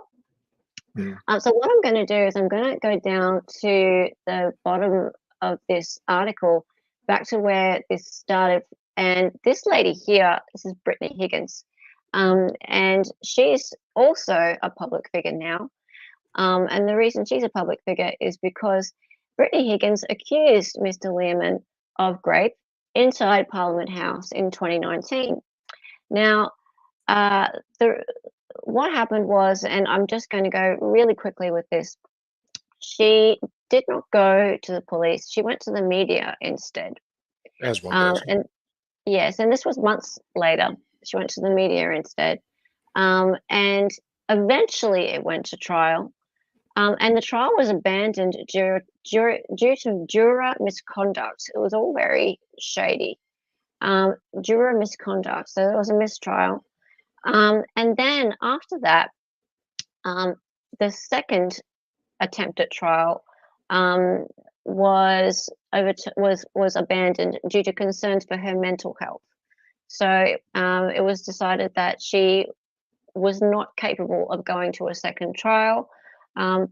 So what I'm going to do is I'm going to go down to the bottom of this article, back to where this started. And this lady here, this is Brittany Higgins, and she's also a public figure now. And the reason she's a public figure is because Brittany Higgins accused Mr. Lehrmann of rape inside Parliament House in 2019. Now, what happened was, and I'm just going to go really quickly with this, she did not go to the police. She went to the media instead. As one does. And yes, and this was months later. She went to the media instead. And eventually it went to trial. And the trial was abandoned due to juror misconduct. It was all very shady. Juror misconduct. So there was a mistrial. And then after that, the second attempt at trial was abandoned due to concerns for her mental health. So it was decided that she was not capable of going to a second trial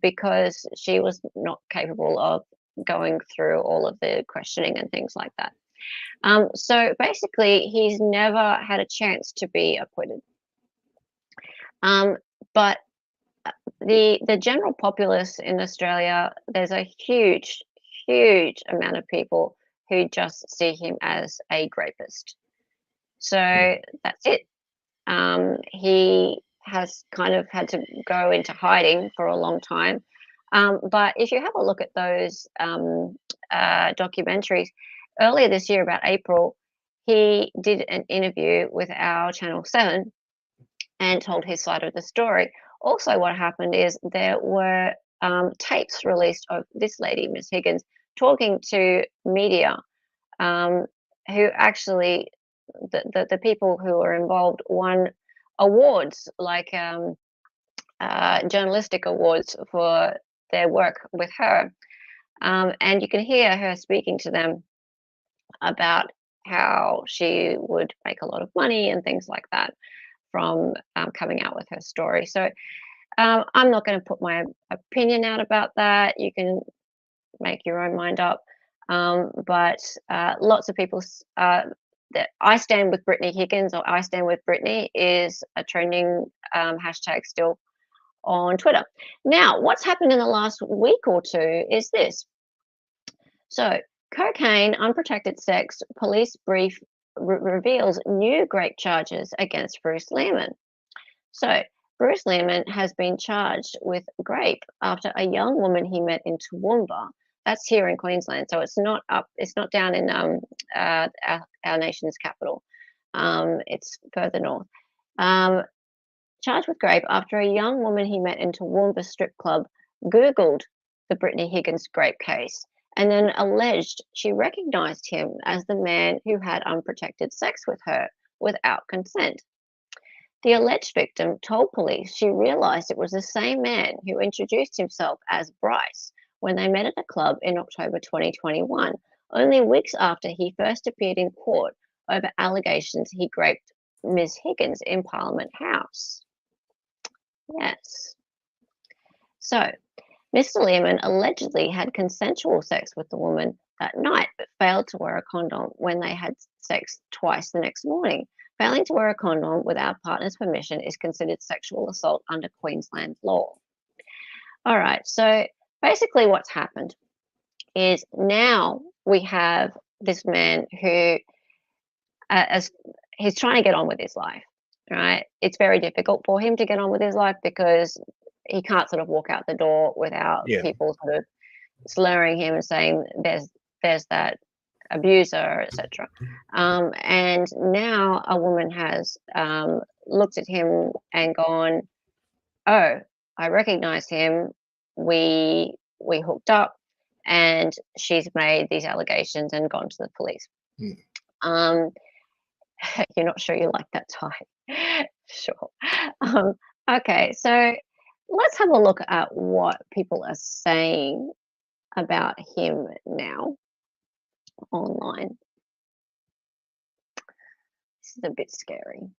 because she was not capable of going through all of the questioning and things like that. So basically, he's never had a chance to be acquitted. But the general populace in Australia, there's a huge huge amount of people who just see him as a rapist. So that's it. He has kind of had to go into hiding for a long time. But if you have a look at those documentaries, earlier this year, about April, he did an interview with our Channel 7 and told his side of the story. Also, what happened is there were tapes released of this lady, Ms Higgins, talking to media who actually, the people who were involved won awards, like journalistic awards for their work with her. And you can hear her speaking to them about how she would make a lot of money and things like that from coming out with her story. So I'm not going to put my opinion out about that. You can make your own mind up. But lots of people, that I stand with Brittany Higgins or I stand with Brittany is a trending hashtag still on Twitter. Now, what's happened in the last week or two is this. So, cocaine, unprotected sex, police brief reveals new grape charges against Bruce Lehrmann. So, Bruce Lehrmann has been charged with grape after a young woman he met in Toowoomba. That's here in Queensland, so it's not up. It's not down in our nation's capital. It's further north. Charged with grape after a young woman he met in Toowoomba strip club Googled the Brittany Higgins grape case and then alleged she recognised him as the man who had unprotected sex with her without consent. The alleged victim told police she realised it was the same man who introduced himself as Bryce when they met at a club in October 2021, only weeks after he first appeared in court over allegations he raped Ms Higgins in Parliament House. Yes. So, Mr Lehrmann allegedly had consensual sex with the woman that night, but failed to wear a condom when they had sex twice the next morning. Failing to wear a condom without partner's permission is considered sexual assault under Queensland law. All right, so basically what's happened is now we have this man who, as he's trying to get on with his life, right? It's very difficult for him to get on with his life because he can't sort of walk out the door without people sort of slurring him and saying there's that abuser, etc. And now a woman has looked at him and gone, oh, I recognize him. We hooked up, and she's made these allegations and gone to the police. You're not sure you like that tie? Sure. Okay, so let's have a look at what people are saying about him now online. This is a bit scary.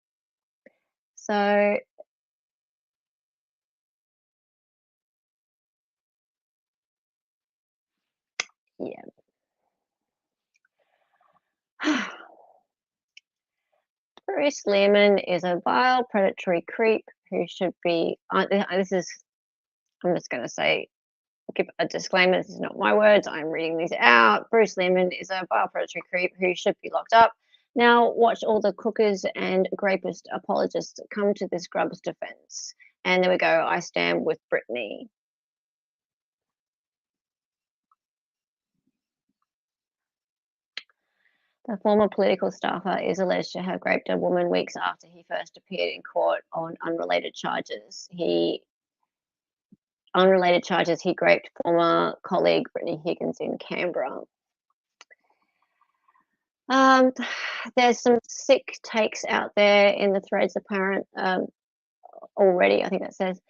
So yeah. Bruce Lehrmann is a vile, predatory creep who should be. I'm just going to say, give a disclaimer. This is not my words. I'm reading these out. Bruce Lehrmann is a vile, predatory creep who should be locked up. Now, watch all the cookers and grapist apologists come to this grub's defense. And there we go. I stand with Brittany. The former political staffer is alleged to have raped a woman weeks after he first appeared in court on unrelated charges. He raped former colleague Brittany Higgins in Canberra. There's some sick takes out there in the threads apparent already. I think that says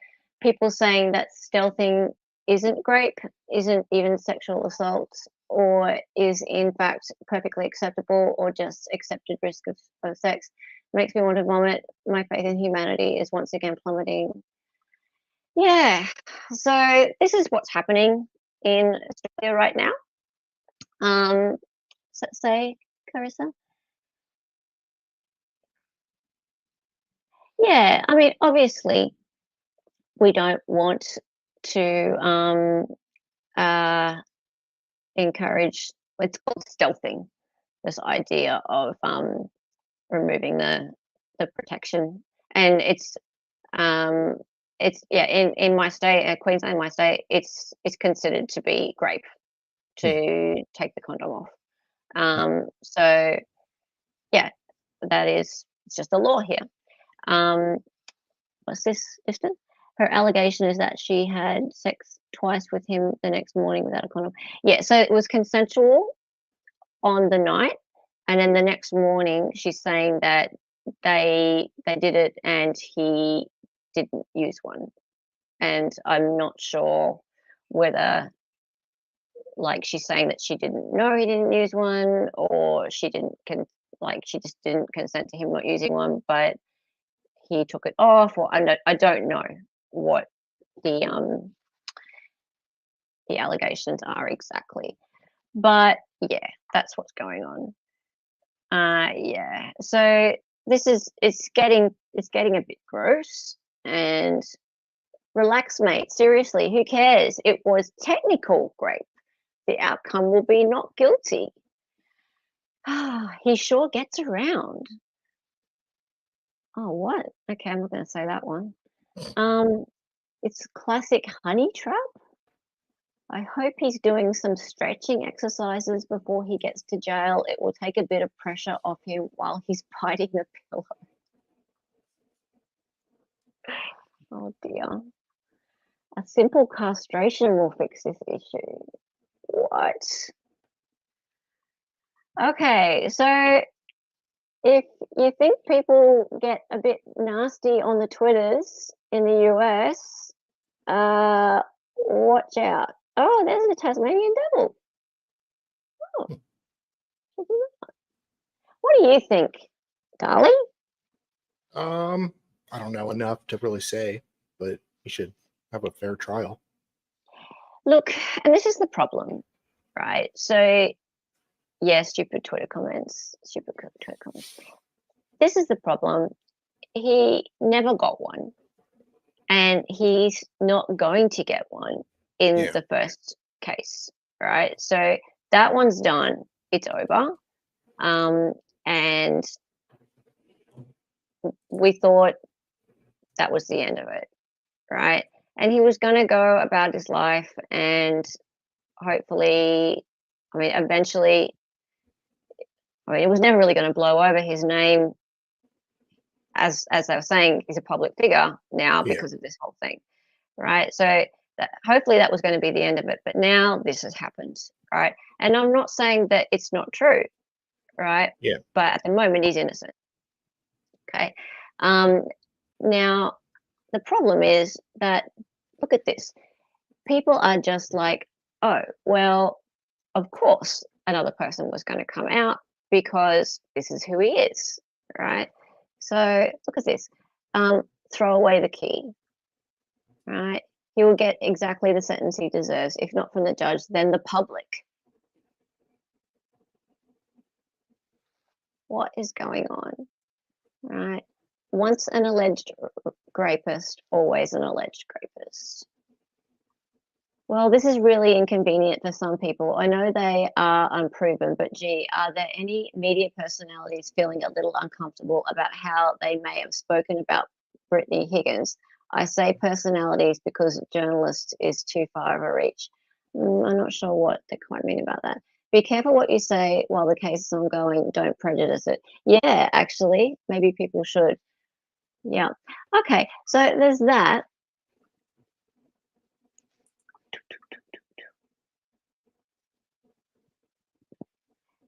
people saying that stealthing isn't rape, isn't even sexual assault, or is in fact perfectly acceptable or just accepted risk of sex. Makes me want to vomit. My faith in humanity is once again plummeting. Yeah, so this is what's happening in Australia right now. So say, Carissa? Yeah, I mean, obviously, we don't want to encourage, it's called stealthing, this idea of removing the protection. And it's in my state, Queensland, my state, it's considered to be rape to take the condom off. So yeah, it's just the law here. What's this distance? Her allegation is that she had sex twice with him the next morning without a condom. Yeah, so it was consensual on the night, and then the next morning she's saying that they did it and he didn't use one. And I'm not sure whether, like, she's saying that she didn't know he didn't use one, or she just didn't consent to him not using one, but he took it off, or I don't know what the allegations are exactly. But yeah, that's what's going on. Yeah. So it's getting a bit gross, and relax, mate. Seriously, who cares? It was technical rape. The outcome will be not guilty. He sure gets around. Oh, what? Okay, I'm not going to say that one. It's classic honey trap. I hope he's doing some stretching exercises before he gets to jail. It will take a bit of pressure off him while he's biting the pillow. Oh dear. A simple castration will fix this issue. What? Okay, so if you think people get a bit nasty on the Twitters in the US, watch out. Oh, there's the Tasmanian devil. Oh. What do you think, Darlie? I don't know enough to really say, but he should have a fair trial. Look, and this is the problem, right? So, yeah, stupid Twitter comments. This is the problem. He never got one, and he's not going to get one in the first case, right? So that one's done. It's over. And we thought that was the end of it, right? And he was going to go about his life, and hopefully, eventually, it was never really going to blow over. His name, as I was saying, he's a public figure now because of this whole thing, right? So hopefully that was going to be the end of it, but now this has happened, right? And I'm not saying that it's not true, right? Yeah. But at the moment, he's innocent. Okay. Now, the problem is that, look at this. People are just like, oh, well, of course another person was going to come out because this is who he is, right? So look at this. Throw away the key, right? He will get exactly the sentence he deserves, if not from the judge, then the public. What is going on, right? Once an alleged rapist, always an alleged rapist. Well, this is really inconvenient for some people. I know they are unproven, but gee, are there any media personalities feeling a little uncomfortable about how they may have spoken about Brittany Higgins? I say personalities because journalist is too far of a reach. I'm not sure what they quite mean about that. Be careful what you say while the case is ongoing. Don't prejudice it. Yeah, actually, maybe people should. Yeah. Okay, so there's that.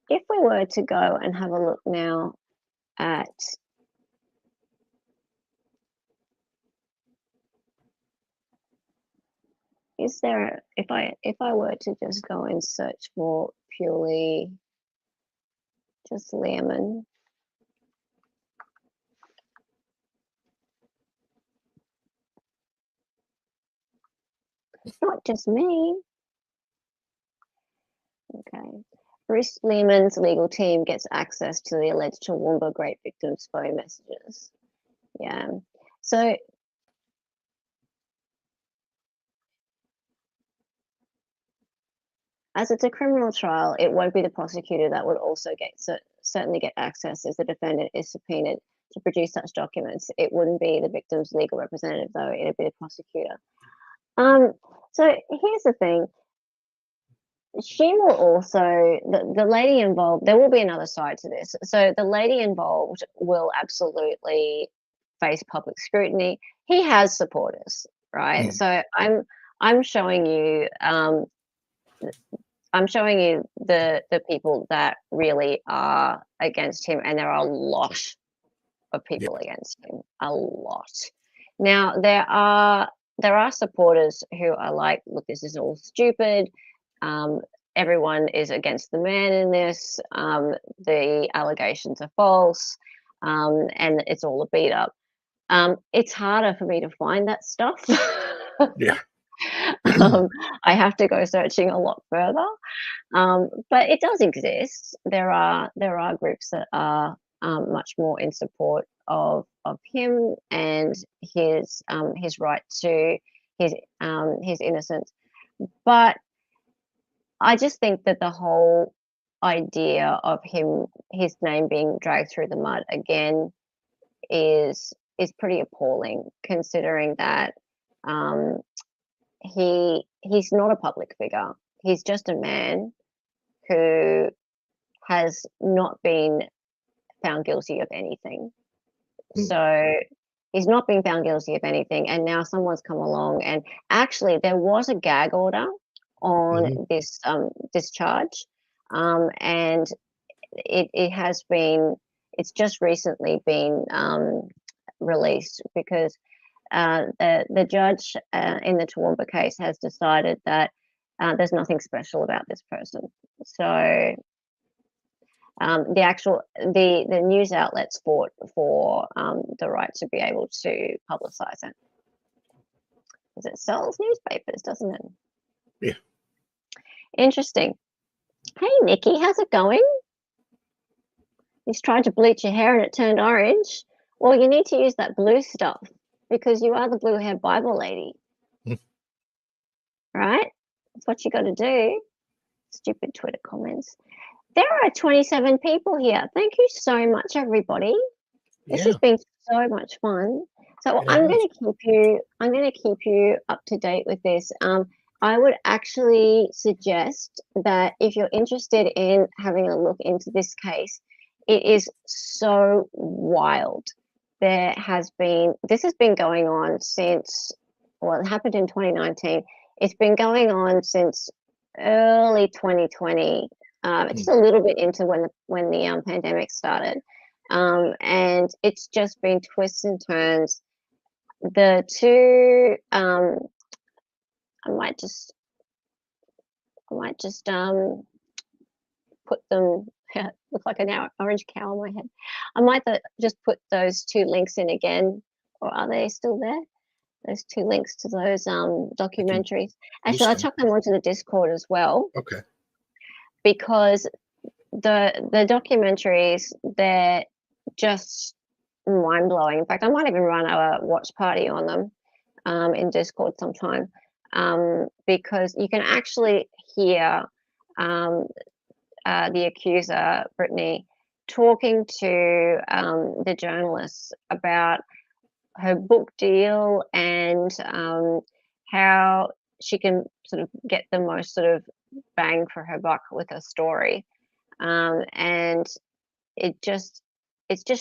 If we were to go and have a look now at is there, if I were to just go and search for purely just Lehrmann, not just me. Okay. Bruce Lehrmann's legal team gets access to the alleged Toowoomba Great Victims phone messages. Yeah. So as it's a criminal trial, it won't be the prosecutor that would also certainly get access as the defendant is subpoenaed to produce such documents. It wouldn't be the victim's legal representative, though. It'd be the prosecutor. So here's the thing. She will also, the lady involved, there will be another side to this. So the lady involved will absolutely face public scrutiny. He has supporters, right? So I'm showing you the people that really are against him, and there are a lot of people against him, a lot. Now there are supporters who are like, look, this is all stupid. Everyone is against the man in this. The allegations are false, and it's all a beat up. It's harder for me to find that stuff. Yeah. I have to go searching a lot further, but it does exist. There are groups that are much more in support of him and his right to his innocence. But I just think that the whole idea of his name being dragged through the mud again is pretty appalling, considering that he's not a public figure. He's just a man who has not been found guilty of anything. So he's not been found guilty of anything, and now someone's come along, and actually there was a gag order on this charge, and it's just recently been released because the judge in the Toowoomba case has decided that there's nothing special about this person. So the news outlets fought for the right to be able to publicize it, because it sells newspapers, doesn't it? Yeah. Interesting. Hey, Nikki, how's it going? He's tried to bleach your hair and it turned orange. Well, you need to use that blue stuff because you are the blue hair Bible lady. Right? That's what you got to do. Stupid Twitter comments. There are 27 people here. Thank you so much, everybody. This has been so much fun. So I'm going to keep you up to date with this. I would actually suggest that if you're interested in having a look into this case, it is so wild. This has been going on since, well, it happened in 2019. It's been going on since early 2020, just a little bit into when the pandemic started. And it's just been twists and turns. The two, I might just put them, look like an orange cow on my head. I might just put those two links in again, or are they still there? Those two links to those documentaries. Actually, I'll chuck them onto the Discord as well. Okay. Because the documentaries, they're just mind blowing. In fact, I might even run a watch party on them in Discord sometime, because you can actually hear the accuser, Brittany, talking to the journalists about her book deal and how she can sort of get the most sort of bang for her buck with her story. And it's just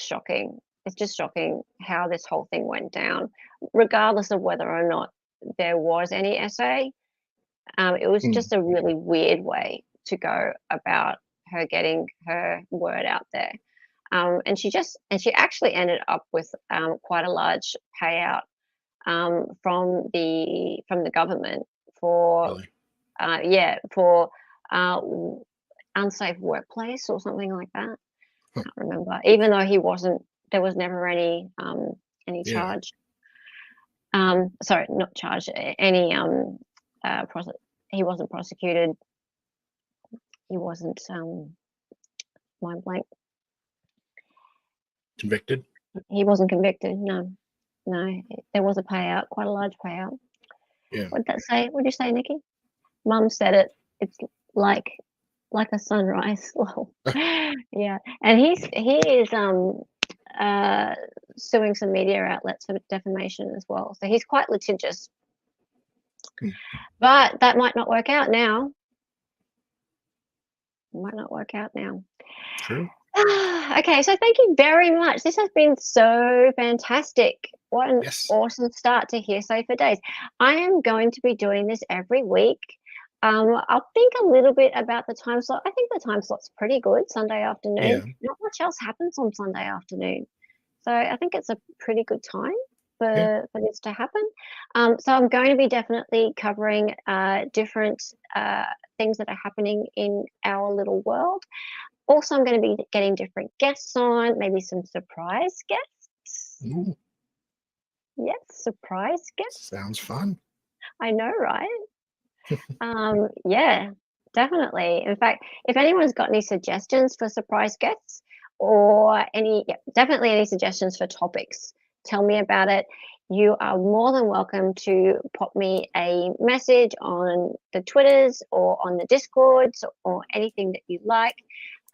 shocking. It's just shocking how this whole thing went down, regardless of whether or not there was any essay. It was just a really weird way to go about her getting her word out there. And she actually ended up with quite a large payout from the government for for unsafe workplace or something like that. I can't remember. Even though there was never any charge. Sorry, not charge. Any he wasn't prosecuted. He wasn't mind blank. Convicted? He wasn't convicted. No. There was a payout, quite a large payout. Yeah. What did that say? What did you say, Nikki? Mum said it. like a sunrise. Lol. Yeah, and he is suing some media outlets for defamation as well. So he's quite litigious. But that might not work out now. True. Okay, so thank you very much. This has been so fantastic. What an awesome start to Hearsay for Days. I am going to be doing this every week. I'll think a little bit about the time slot. I think the time slot's pretty good, Sunday afternoon. Yeah. Not much else happens on Sunday afternoon. So I think it's a pretty good time for this to happen. So I'm going to be definitely covering different things that are happening in our little world. Also, I'm going to be getting different guests on, maybe some surprise guests. Ooh. Yes, surprise guests. Sounds fun. I know, right? Yeah, definitely. In fact, if anyone's got any suggestions for surprise guests or definitely any suggestions for topics, tell me about it. You are more than welcome to pop me a message on the Twitters or on the Discords or anything that you like.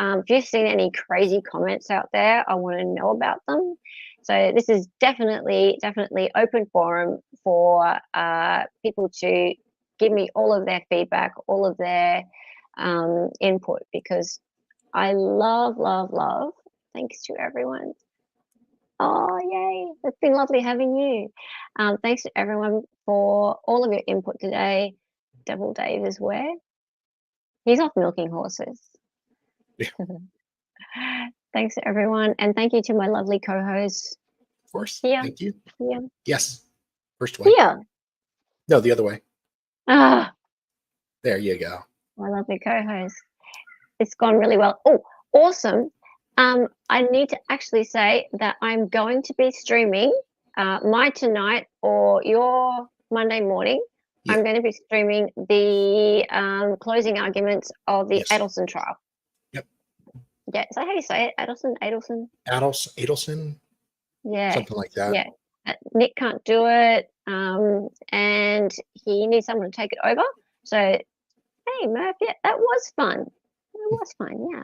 If you've seen any crazy comments out there, I want to know about them. So this is definitely open forum for people to give me all of their feedback, all of their input, because I love. Thanks to everyone. Oh, yay. It's been lovely having you. Thanks to everyone for all of your input today. Devil Dave is where? He's off milking horses. Yeah. Thanks to everyone. And thank you to my lovely co-hosts. Of course. Here. Thank you. Here. Yes. First way. Here. No, the other way. Ah, There you go. my lovely co-host. It's gone really well. Oh, awesome. I need to actually say that I'm going to be streaming my tonight or your Monday morning. Yeah. I'm going to be streaming the closing arguments of the Adelson trial. Yep. Yeah, is that how you say it? Adelson? Adelson? Yeah. Something like that. Yeah. Nick can't do it, and he needs someone to take it over. So, hey, Murph, yeah, that was fun. Yeah.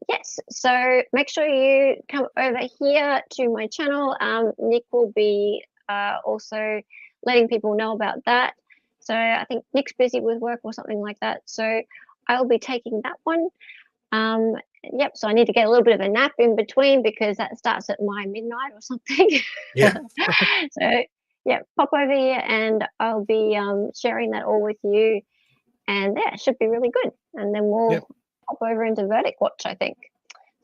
Yes, so make sure you come over here to my channel. Nick will be also letting people know about that. So I think Nick's busy with work or something like that. So I'll be taking that one. Yep, so I need to get a little bit of a nap in between because that starts at my midnight or something. Yeah. So yeah, pop over here and I'll be sharing that all with you. And yeah, it should be really good. And then we'll hop over into Verdict Watch, I think.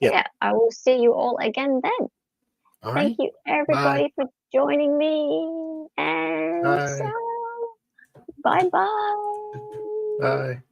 Yeah, I will see you all again then. Thank you everybody for joining me. And Bye. so bye-bye. Bye.